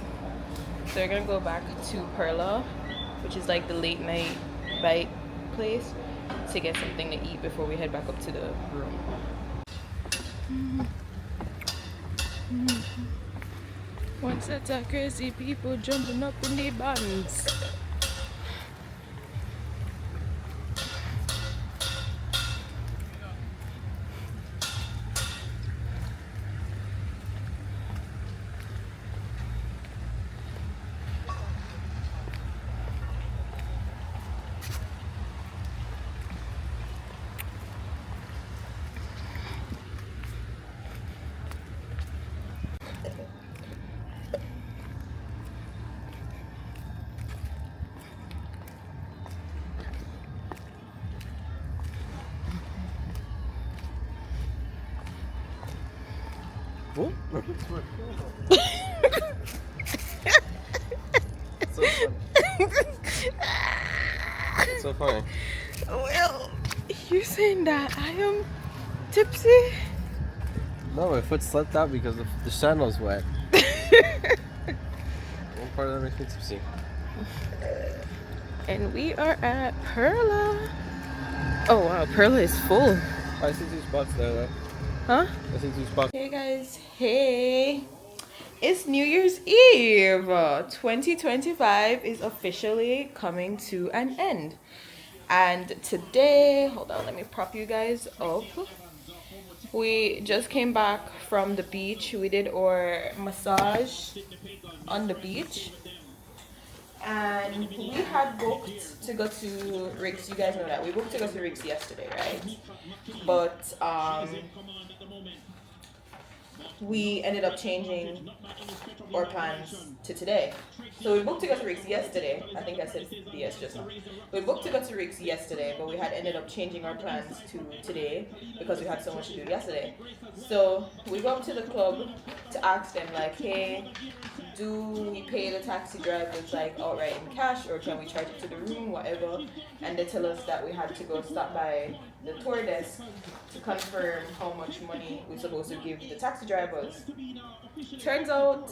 So we're gonna go back to Perla, which is like the late night bite place, to get something to eat before we head back up to the room. Once that's our crazy people jumping up in the buttons. Oh. So funny. Well, you're saying that I am tipsy? No, my foot slipped out because the sandal's wet. One part of that makes me tipsy. And we are at Perla. Oh wow, Perla is full. I see 2 spots there though. Huh? I see 2 spots. Hey guys, hey. It's New Year's Eve. 2025 is officially coming to an end. And today, hold on, let me prop you guys up. We just came back from the beach. We did our massage on the beach. And we had booked to go to Rick's. You guys know that. We booked to go to Rick's yesterday, right? But we ended up changing our plans to today. So we booked to go to Rick's yesterday. I think I said yes just now. We booked to go to Rick's yesterday, but we had ended up changing our plans to today because we had so much to do yesterday. So we go up to the club to ask them like, hey, do we pay the taxi drivers like outright in cash, or can we charge it to the room, whatever? And they tell us that we had to go stop by the tour desk to confirm how much money we're supposed to give the taxi drivers. Turns out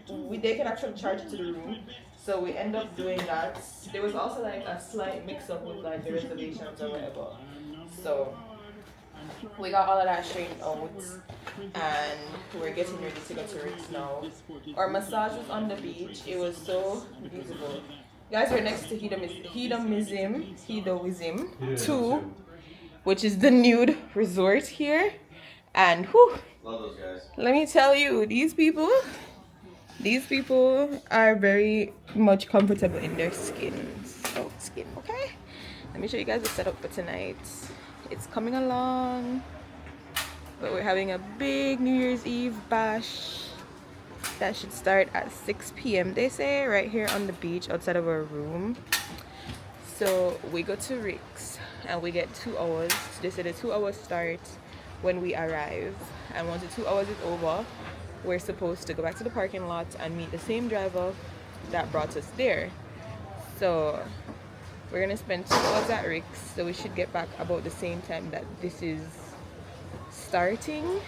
they can actually charge it to the room, so we end up doing that. There was also like a slight mix-up with like the reservations or whatever, so we got all of that straightened out, and we're getting ready to go to Rick's now. Our massage was on the beach. It was so beautiful. Guys, we're next to Hedonism 2, which is the nude resort here, and whew, Love those guys. let me tell you, these people are very much comfortable in their skin. Okay, let me show you guys the setup for tonight. It's coming along, but we're having a big New Year's Eve bash that should start at 6 p.m. they say, right here on the beach outside of our room. So we go to Rick's and we get 2 hours. They say the 2 hours start when we arrive, and once the 2 hours is over, we're supposed to go back to the parking lot and meet the same driver that brought us there. So we're gonna spend 2 hours at Rick's, so we should get back about the same time that this is starting,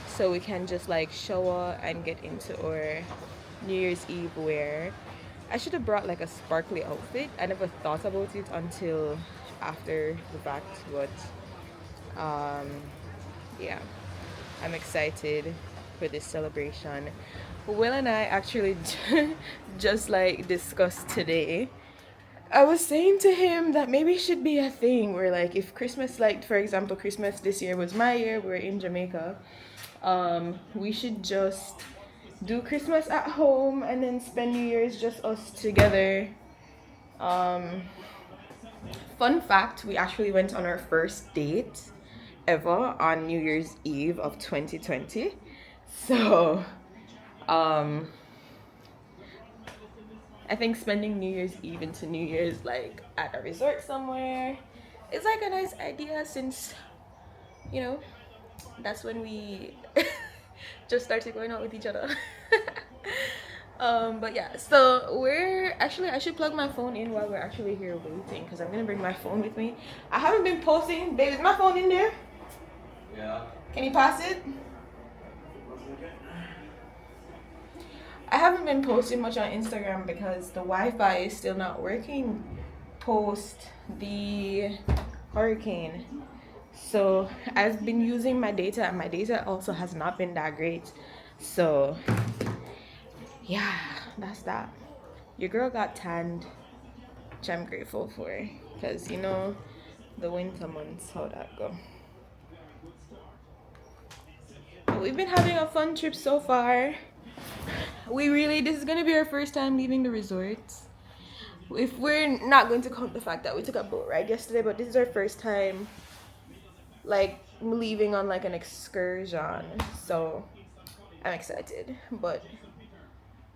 so we can just like shower and get into our New Year's Eve wear. I should have brought like a sparkly outfit. I never thought about it until after the fact, but yeah, I'm excited for this celebration. Will and I actually just like discussed today. I was saying to him that maybe it should be a thing where like if Christmas, like for example Christmas this year was my year, we're in Jamaica, we should just do Christmas at home and then spend New Year's just us together. Fun fact, we actually went on our first date ever on New Year's Eve of 2020. So I think spending New Year's Eve into New Year's like at a resort somewhere is like a nice idea, since you know that's when we just started going out with each other. But yeah, so we're actually, I should plug my phone in while we're actually here waiting, because I'm gonna bring my phone with me. I haven't been posting. Babe, is my phone in there? Yeah. Can you pass it? I haven't been posting much on Instagram because the Wi-Fi is still not working post the hurricane. So I've been using my data, and my data also has not been that great. So yeah, that's that. Your girl got tanned, which I'm grateful for, because you know the winter months, how that go. But we've been having a fun trip so far. This is gonna be our first time leaving the resort. If we're not going to count the fact that we took a boat ride yesterday, but this is our first time like leaving on like an excursion, so I'm excited. But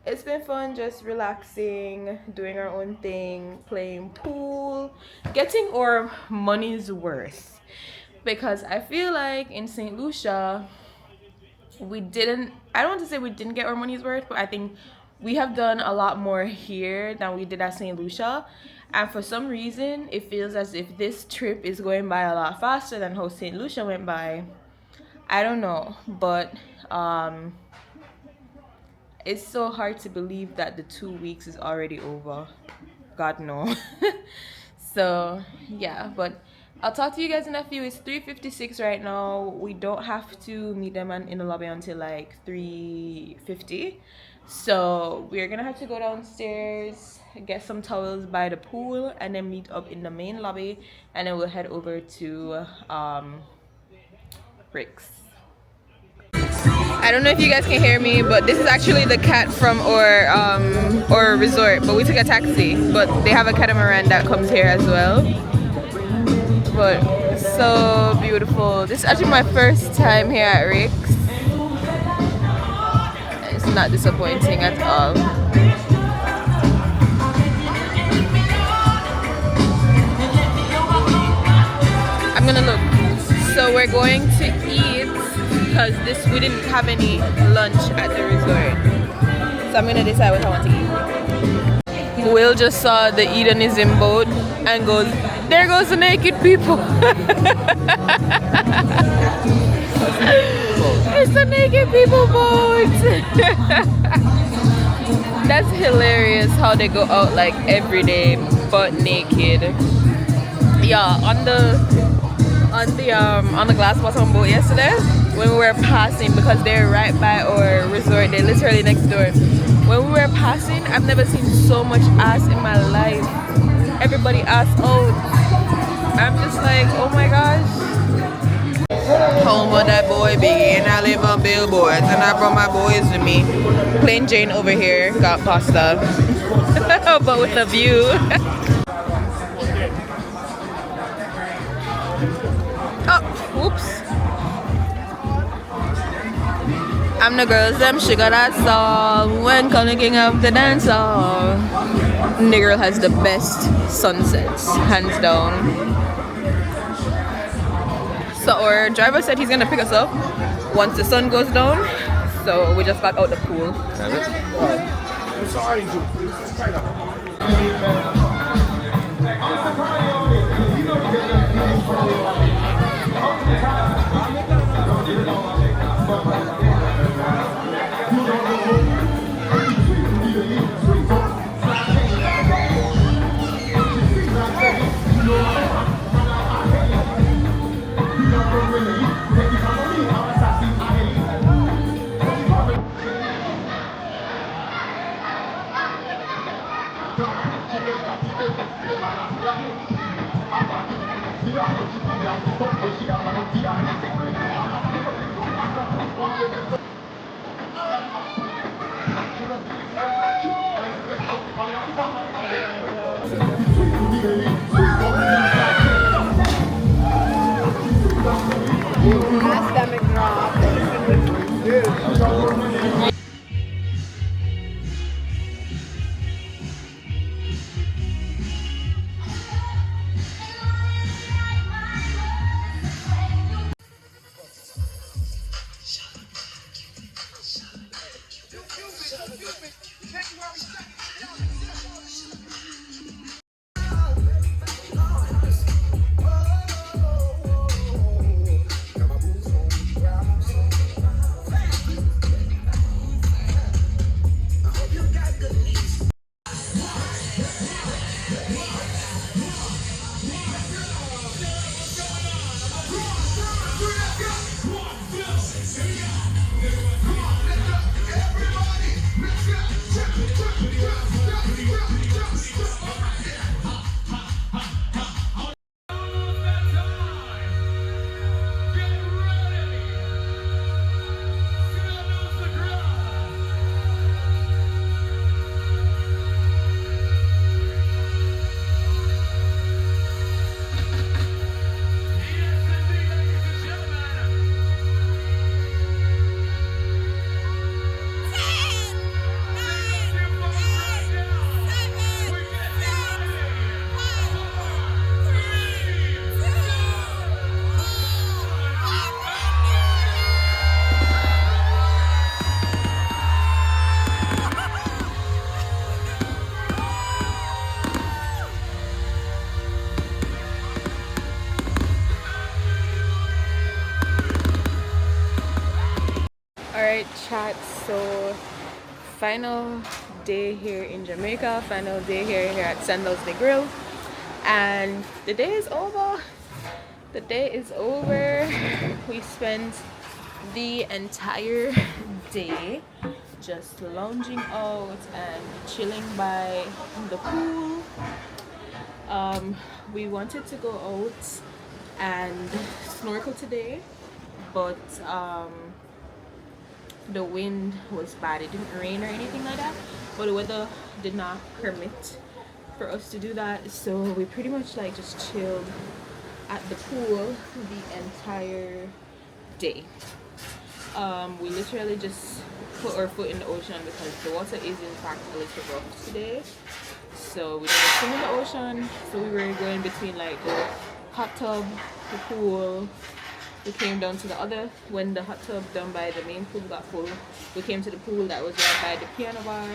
it's been fun, just relaxing, doing our own thing, playing pool, getting our money's worth, because I feel like in St. Lucia we didn't, I don't want to say we didn't get our money's worth, but I think we have done a lot more here than we did at St. Lucia. And for some reason, it feels as if this trip is going by a lot faster than how St. Lucia went by. I don't know, but it's so hard to believe that the 2 weeks is already over. God no. So yeah, but I'll talk to you guys in a few. It's 3:56 right now. We don't have to meet them in the lobby until like 3:50. So we're gonna have to go downstairs, get some towels by the pool, and then meet up in the main lobby, and then we'll head over to Rick's. I don't know if you guys can hear me, but this is actually the cat from our resort. But we took a taxi, but they have a catamaran that comes here as well. But so beautiful. This is actually my first time here at Rick's. not disappointing at all. I'm gonna look. So we're going to eat because we didn't have any lunch at the resort. So I'm gonna decide what I want to eat. Will just saw the Edenism boat and goes, there goes the naked people. It's the naked people boat. That's hilarious how they go out like every day butt naked. Yeah, on the glass bottom boat yesterday when we were passing, because they're right by our resort, they're literally next door. When we were passing, I've never seen so much ass in my life. Everybody ass out. I'm just like, oh my gosh. Home of that boy Biggie, and I live on billboards, and I brought my boys with me. Plain Jane over here got pasta, but with a view. Oh, whoops. I'm the girls, them sugar that song. When come the king of the dance hall. Negril has the best sunsets, hands down. So our driver said he's gonna pick us up once the sun goes down. So we just got out the pool. Alright chat, so final day here in Jamaica, final day here at Sandals Negril, and the day is over. The day is over. We spent the entire day just lounging out and chilling by the pool. We wanted to go out and snorkel today, but the wind was bad. It didn't rain or anything like that, but the weather did not permit for us to do that, so we pretty much like just chilled at the pool the entire day. We literally just put our foot in the ocean because the water is in fact a little rough today. So we didn't swim in the ocean. So we were going between like the hot tub, the pool. We came down to the other, when the hot tub down by the main pool got full, we came to the pool that was right by the piano bar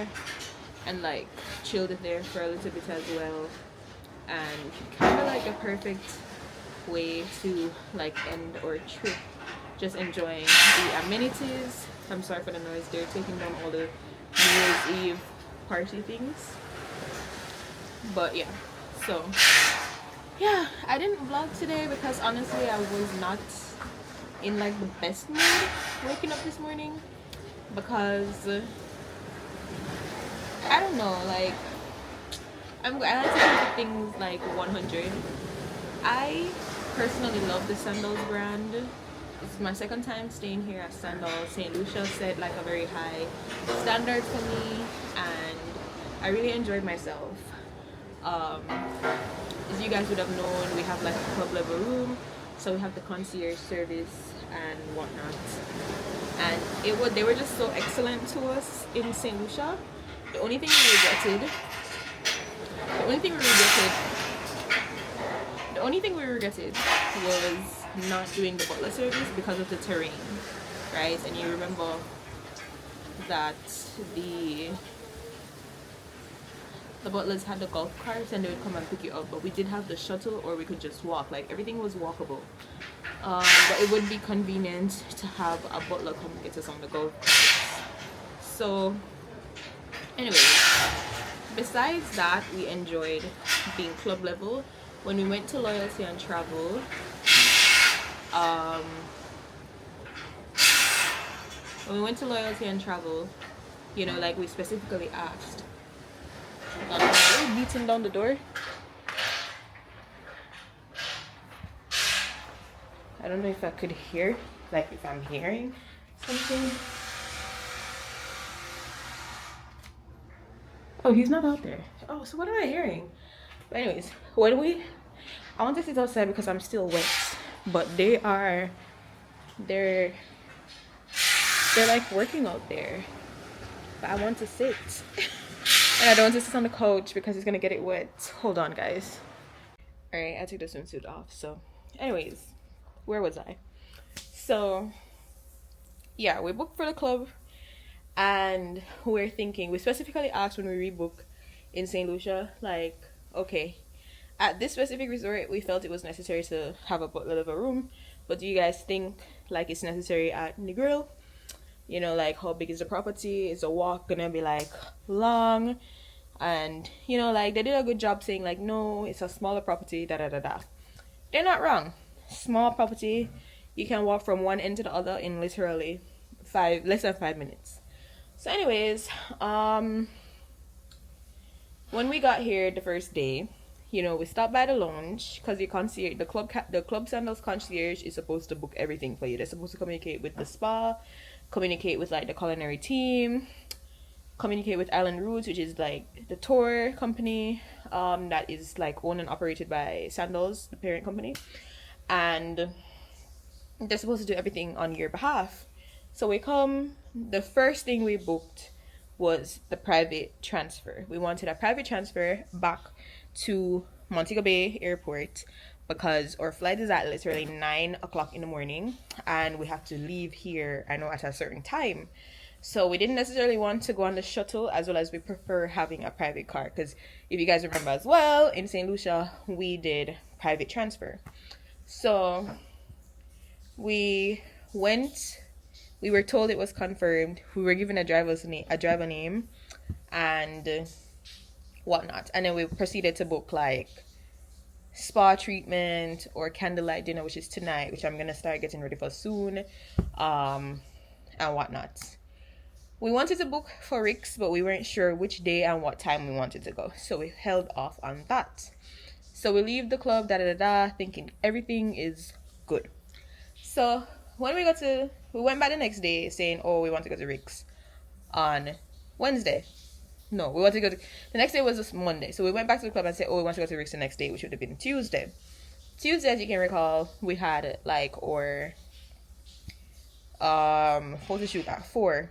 and like chilled there for a little bit as well. And kind of like a perfect way to like end our trip, just enjoying the amenities. I'm sorry for the noise, they're taking down all the New Year's Eve party things. But yeah, so yeah, I didn't vlog today because honestly I was not in like the best mood waking up this morning, because I don't know, like I like to keep things like 100. I personally love the Sandals brand. It's my second time staying here at Sandals. St. Lucia set like a very high standard for me, and I really enjoyed myself. As you guys would have known, we have like a club level room, so we have the concierge service and whatnot, and they were just so excellent to us in St. Lucia. The only thing we regretted was not doing the butler service because of the terrain, right? And you remember that the butlers had the golf carts and they would come and pick you up, but we did have the shuttle, or we could just walk. Like everything was walkable, but it would be convenient to have a butler come and get us on the golf carts. So anyway, besides that, we enjoyed being club level. When we went to Loyalty and Travel, you know, like we specifically asked. Are you beating down the door? I don't know if I could hear, like if I'm hearing something. Oh, he's not out there. Oh, so what am I hearing? But anyways, I want to sit outside because I'm still wet, but they're like working out there, but I want to sit. And I don't want to sit on the couch because it's gonna get it wet. Hold on, guys. All right, I took the swimsuit off. So anyways, where was I? So yeah, we booked for the club, and we're thinking, we specifically asked when we rebook in St. Lucia, like, okay, at this specific resort we felt it was necessary to have a butler of a room, but do you guys think like it's necessary at Negril? You know, like how big is the property? Is the walk gonna be like long? And you know, like they did a good job saying like, no, it's a smaller property, da da da da. They're not wrong. Small property, you can walk from one end to the other in literally less than 5 minutes. So anyways, when we got here the first day, you know, we stopped by the lounge because the club Sandals concierge is supposed to book everything for you. They're supposed to communicate with the spa, communicate with like the culinary team, communicate with Island Roots, which is like the tour company that is like owned and operated by Sandals, the parent company, and they're supposed to do everything on your behalf. So we come, the first thing we booked was the private transfer. We wanted a private transfer back to Montego Bay Airport because our flight is at literally 9 o'clock in the morning and we have to leave here, I know, at a certain time. So we didn't necessarily want to go on the shuttle, as well as we prefer having a private car, because if you guys remember as well, in St. Lucia we did private transfer. So we went, we were told it was confirmed, we were given a driver name and whatnot, and then we proceeded to book like spa treatment or candlelight dinner, which is tonight, which I'm gonna start getting ready for soon, and whatnot. We wanted to book for Rick's, but we weren't sure which day and what time we wanted to go, so we held off on that. So we leave the club, thinking everything is good. So when we went by the next day saying, oh, we want to go to Rick's on Wednesday. No, we want to go to, the next day was just Monday. So we went back to the club and said, oh, we want to go to Rick's the next day, which would have been Tuesday. Tuesday, as you can recall, we had like our photo shoot at 4.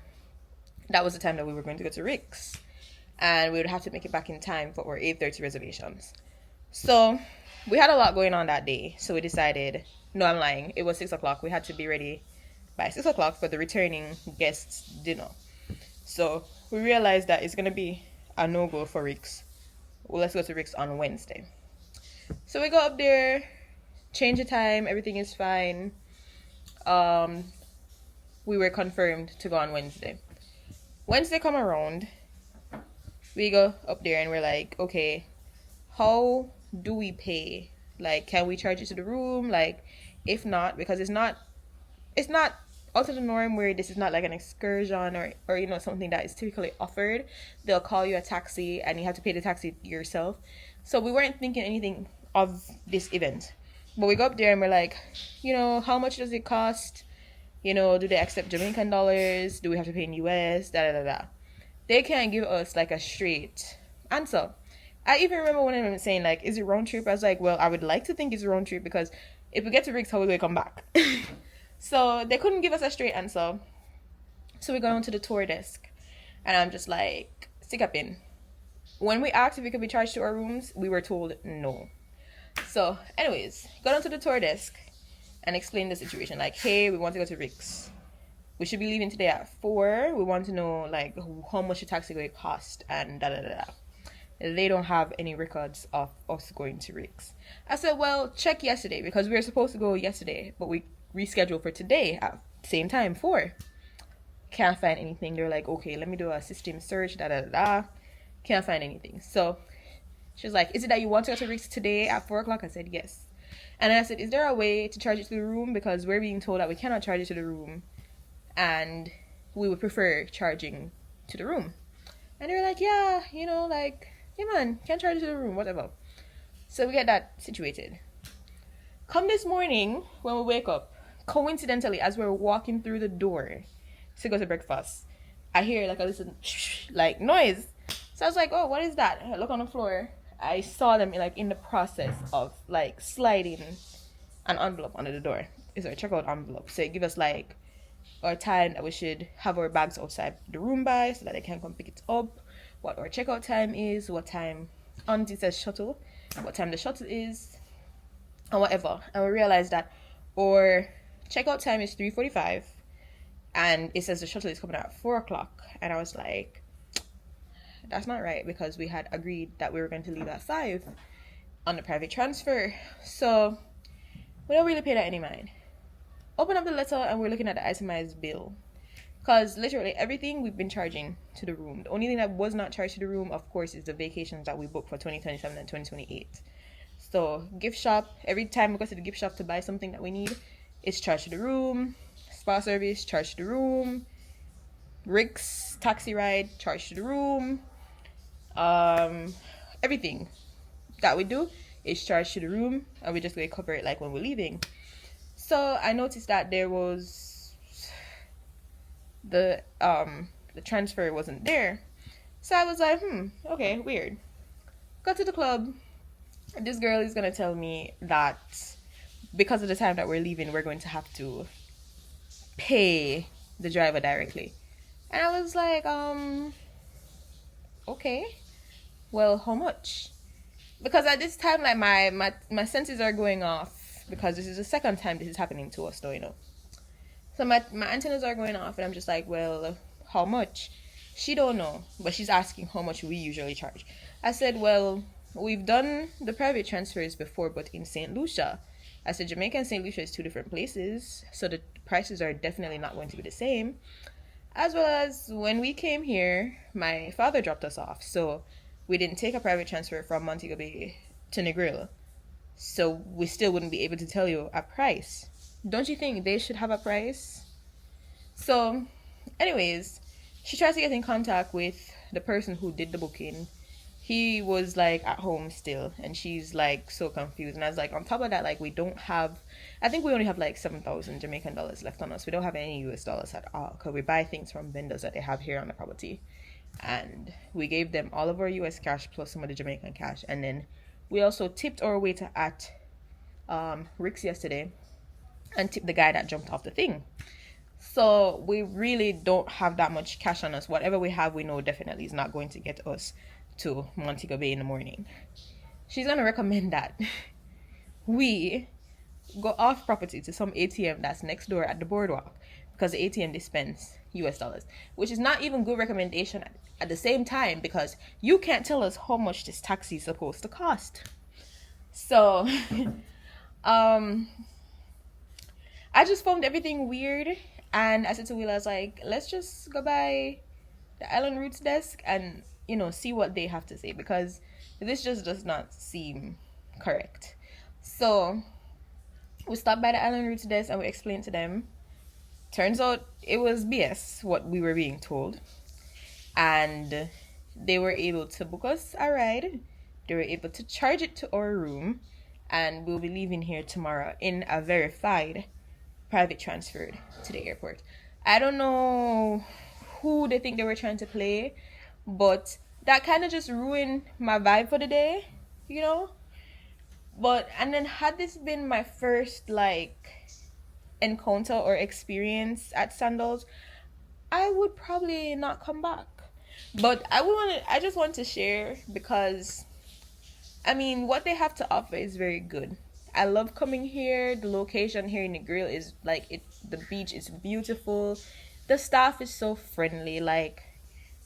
that was the time that we were going to go to Rick's, and we would have to make it back in time for our 8:30 reservations. So we had a lot going on that day, so we decided, no, I'm lying, it was 6 o'clock. We had to be ready by 6 o'clock for the returning guests dinner. So we realized that it's gonna be a no-go for Rick's. Well, let's go to Rick's on Wednesday. So we go up there, change the time, everything is fine. We were confirmed to go on Wednesday. Wednesday come around, we go up there and we're like, okay, how do we pay? Like, can we charge it to the room? Like, if not, because it's not out of the norm where this is not like an excursion or you know, something that is typically offered. They'll call you a taxi and you have to pay the taxi yourself. So we weren't thinking anything of this event. But we go up there and we're like, you know, how much does it cost? You know, do they accept Jamaican dollars? Do we have to pay in US? They can't give us like a straight answer. I even remember one of them saying like, is it round trip? I was like, well, I would like to think it's a round trip because if we get to Rick's, how are we going to come back? So they couldn't give us a straight answer. So we go on to the tour desk and I'm just like, stick up in. When we asked if we could be charged to our rooms, we were told no. So anyways, got onto the tour desk and explained the situation. Like, hey, we want to go to Rick's. We should be leaving today at 4. We want to know like how much the taxi going to cost and They don't have any records of us going to Rick's. I said, well, check yesterday because we were supposed to go yesterday, but we rescheduled for today at the same time, 4. Can't find anything. They're like, okay, let me do a system search, Can't find anything. So she was like, is it that you want to go to Rick's today at 4 o'clock? I said, yes. And I said, is there a way to charge it to the room? Because we're being told that we cannot charge it to the room and we would prefer charging to the room. And they were like, yeah, you know, like, yeah, man, can't charge it to the room, whatever. So we get that situated. Come this morning, when we wake up, coincidentally, as we're walking through the door to go to breakfast, I hear like a little like noise. So I was like, oh, what is that? I look on the floor. I saw them in the process of like sliding an envelope under the door. It's our checkout envelope. So it gives us like our time that we should have our bags outside the room by so that they can come pick it up, what our checkout time is, what time Auntie says shuttle, what time the shuttle is, and whatever. And we realized that our checkout time is 3:45 and it says the shuttle is coming out at 4 o'clock. And I was like, that's not right because we had agreed that we were going to leave at 5 on the private transfer. So we don't really pay that any mind. Open up the letter and we're looking at the itemized bill because literally everything we've been charging to the room. The only thing that was not charged to the room, of course, is the vacations that we booked for 2027 and 2028. So gift shop, every time we go to the gift shop to buy something that we need, it's charged to the room. Spa service, charged to the room. Rick's taxi ride, charged to the room. Everything that we do is charged to the room, and we just going to cover it like when we're leaving. So I noticed that there was the transfer wasn't there. So I was like, okay, weird. Got to the club. This girl is gonna tell me that because of the time that we're leaving, we're going to have to pay the driver directly. And I was like, okay, well, how much? Because at this time, like my senses are going off because this is the second time this is happening to us, though, you know. So my antennas are going off, and I'm just like, well, how much? She don't know, but she's asking how much we usually charge. I said, well, we've done the private transfers before, but in St. Lucia. I said, Jamaica and St. Lucia is 2 different places, so the prices are definitely not going to be the same. As well as when we came here, my father dropped us off, so we didn't take a private transfer from Montego Bay to Negril. So we still wouldn't be able to tell you a price. Don't you think they should have a price? So, anyways, she tried to get in contact with the person who did the booking. He was like at home still, and she's like so confused. And I was like, on top of that, like we don't have, I think we only have like 7,000 Jamaican dollars left on us. We don't have any US dollars at all because we buy things from vendors that they have here on the property. And we gave them all of our US cash plus some of the Jamaican cash. And then we also tipped our waiter at Rick's yesterday and tipped the guy that jumped off the thing. So we really don't have that much cash on us. Whatever we have, we know definitely is not going to get us to Montego Bay in the morning. She's gonna recommend that we go off property to some ATM that's next door at the boardwalk, because the ATM dispense US dollars, which is not even good recommendation at the same time, because you can't tell us how much this taxi is supposed to cost. So I just found everything weird, and I said to Will, I was like, let's just go by the Island Roots desk and, you know, see what they have to say, because this just does not seem correct. So we stopped by the Island Roots desk and we explained to them. Turns out it was BS what we were being told, and they were able to book us a ride. They were able to charge it to our room, and we'll be leaving here tomorrow in a verified private transferred to the airport. I don't know who they think they were trying to play, but that kind of just ruined my vibe for the day, you know. But and then had this been my first like encounter or experience at Sandals, I would probably not come back. But I just want to share, because I mean, what they have to offer is very good. I love coming here. The location here in Negril is like the beach is beautiful. The staff is so friendly, like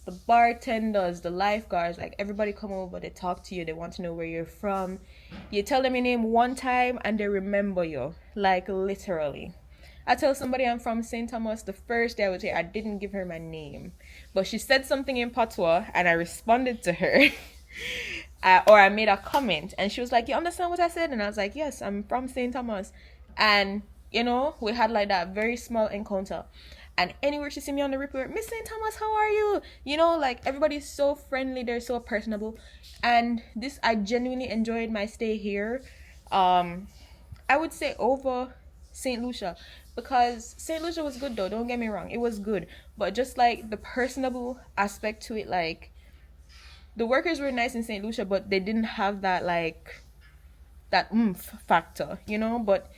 the bartenders, the lifeguards, like everybody come over, they talk to you, they want to know where you're from. You tell them your name one time and they remember you, like literally. I tell somebody I'm from St. Thomas, the first day I was here, I didn't give her my name, but she said something in patois and I responded to her. Or I made a comment and she was like, you understand what I said? And I was like, yes, I'm from St. Thomas. And you know, we had like that very small encounter. And anywhere she see me on the report, Miss St. Thomas, how are you? You know, like everybody's so friendly, they're so personable. And this, I genuinely enjoyed my stay here. I would say over St. Lucia, because St. Lucia was good though, don't get me wrong, it was good. But just like the personable aspect to it, like the workers were nice in St. Lucia, but they didn't have that like that oomph factor, you know. But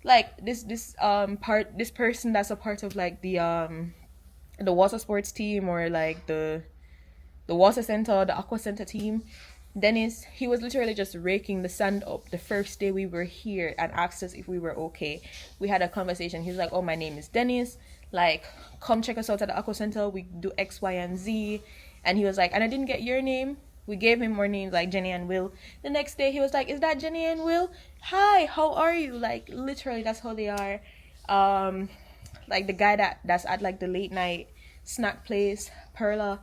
like this person that's a part of like the water sports team, or like the water center, the aqua center team, Dennis, he was literally just raking the sand up the first day we were here and asked us if we were okay. We had a conversation. He was like, oh, my name is Dennis, like come check us out at the aqua center, we do X, Y, and Z. And he was like, and I didn't get your name. We gave him more names like Jenny and Will. The next day he was like, is that Jenny and Will? Hi, how are you? Like literally that's how they are. Like the guy that's at like the late night snack place, Perla,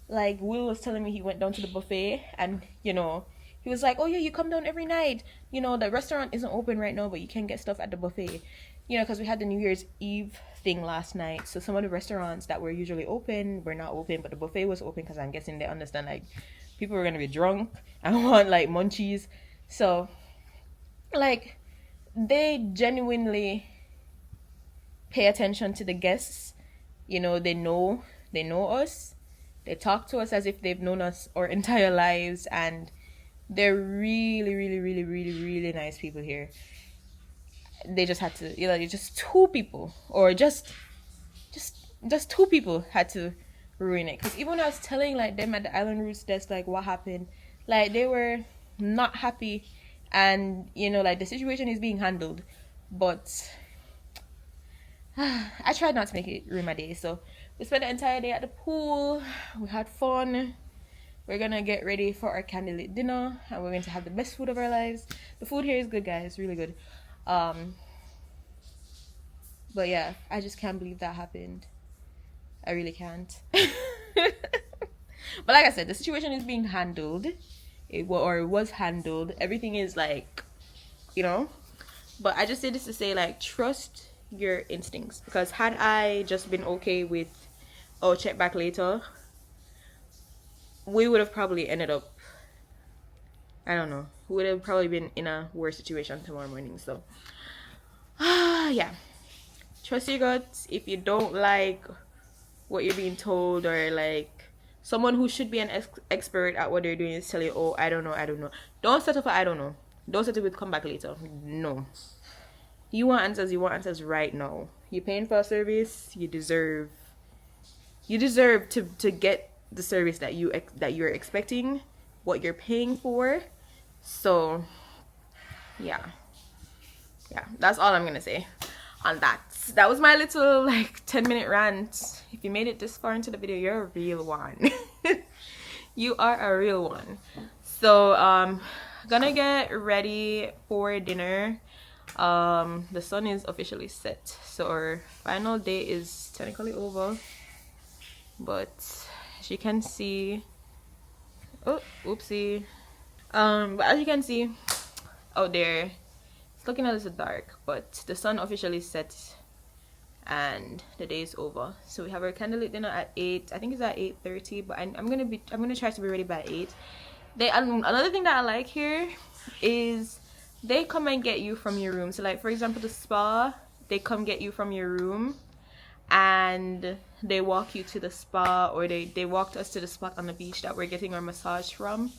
like Will was telling me he went down to the buffet, and you know, he was like, oh yeah, you come down every night. You know, the restaurant isn't open right now, but you can get stuff at the buffet. You know, because we had the New Year's Eve thing last night, so some of the restaurants that were usually open were not open, but the buffet was open, because I'm guessing they understand like people were gonna be drunk and want like munchies. So like they genuinely pay attention to the guests. You know, they know us. They talk to us as if they've known us our entire lives, and they're really, really, really, really, really nice people here. They just had to, you know, just two people, or just two people had to ruin it. Because even when I was telling like them at the Island Roots desk like what happened, like they were not happy, and you know, like the situation is being handled, but I tried not to make it ruin my day. So we spent the entire day at the pool. We had fun. We're gonna get ready for our candlelit dinner, and we're going to have the best food of our lives. The food here is good, guys. It's really good. But yeah, I just can't believe that happened. I really can't. But like I said, the situation is being handled. It was handled. Everything is like, you know. But I just say this to say, like, trust your instincts. Because had I just been okay with, oh, check back later, we would have probably ended up, I don't know, we would have probably been in a worse situation tomorrow morning. So yeah, trust your guts. If you don't like what you're being told, or like someone who should be an expert at what they're doing is telling you, oh, I don't know, don't settle for I don't know. Don't settle with come back later. No, you want answers right now. you're paying for a service, you deserve to get the service that you're expecting, what you're paying for. So yeah, that's all I'm gonna say on that. That was my little like 10-minute rant. If you made it this far into the video, you're a real one. You are a real one. So gonna get ready for dinner. The sun is officially set, so our final day is technically over, but as you can see, oh oopsie, but as you can see out there, it's looking a little dark, but the sun officially set and the day is over. So we have our candlelit dinner at 8. I think it's at 8:30, but I'm gonna try to be ready by 8. Another thing that I like here is they come and get you from your room. So like for example, the spa, they come get you from your room and they walk you to the spa, or they walked us to the spot on the beach that we're getting our massage from.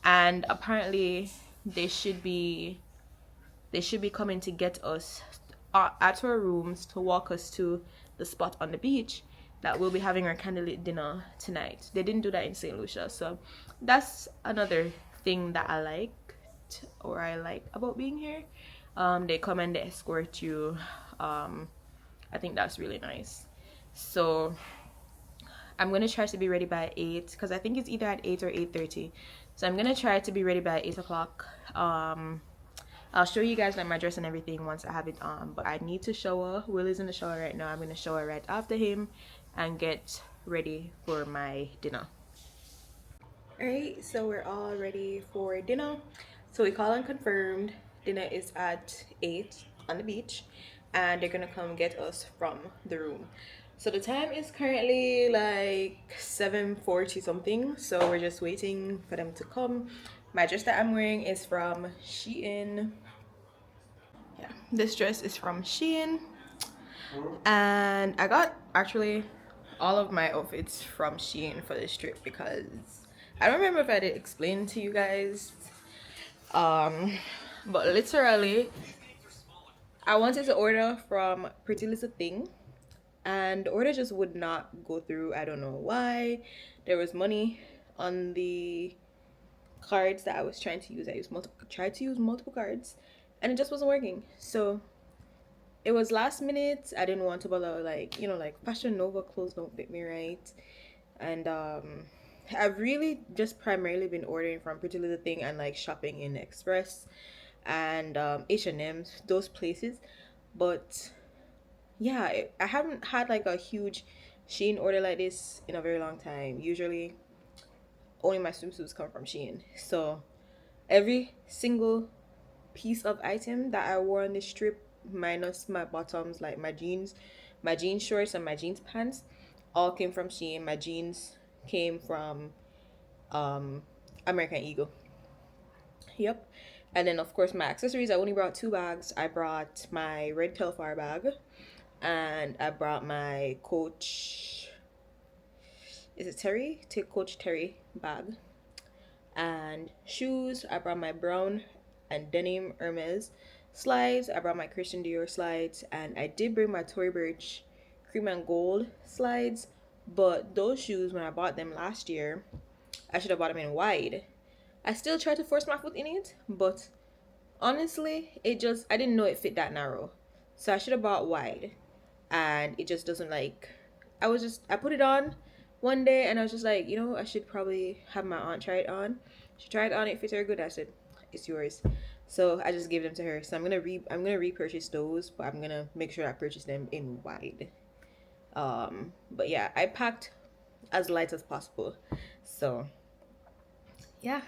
And apparently they should be coming to get us at our rooms to walk us to the spot on the beach that we'll be having our candlelit dinner tonight. They didn't do that in St. Lucia, so that's another thing that I like about being here. They come and they escort you. I think that's really nice. So I'm gonna try to be ready by 8, because I think it's either at 8 or 8:30. So I'm gonna try to be ready by 8 o'clock. I'll show you guys like my dress and everything once I have it on, but I need to shower. Will is in the shower right now. I'm gonna shower right after him and get ready for my dinner. Alright, so we're all ready for dinner. So we call and confirmed. Dinner is at 8 on the beach, and they're gonna come get us from the room. So the time is currently like 7:40 something, so we're just waiting for them to come. My dress that I'm wearing is from Shein. Yeah, this dress is from Shein, and I got actually all of my outfits from Shein for this trip, because I don't remember if I did explain to you guys, but literally I wanted to order from Pretty Little Thing and the order just would not go through. I don't know why. There was money on the cards that I was trying to use. I tried to use multiple cards and it just wasn't working. So it was last minute. I didn't want to bother, like, you know, like Fashion Nova clothes don't fit me right. And I've really just primarily been ordering from Pretty Little Thing and like shopping in Express and H&M, those places. But yeah, I haven't had like a huge Shein order like this in a very long time. Usually only my swimsuits come from Shein. So every single piece of item that I wore on this trip, minus my bottoms, like my jeans shorts and my jeans pants, all came from Shein. My jeans came from American Eagle. Yep. And then of course my accessories, I only brought 2 bags. I brought my red Telfar bag and I brought my Coach, is it Terry? Coach Terry bag. And shoes, I brought my brown and denim Hermes slides. I brought my Christian Dior slides, and I did bring my Tory Burch cream and gold slides. But those shoes, when I bought them last year, I should have bought them in wide. I still tried to force my foot in it, but honestly, I didn't know it fit that narrow. So I should have bought wide, and it just doesn't, like, I put it on one day and I was just like, you know, I should probably have my aunt try it on. She tried it on, it fits her good. I said, it's yours. So I just gave them to her. So I'm gonna repurchase those, but I'm gonna make sure I purchase them in wide. But yeah, I packed as light as possible. So yeah.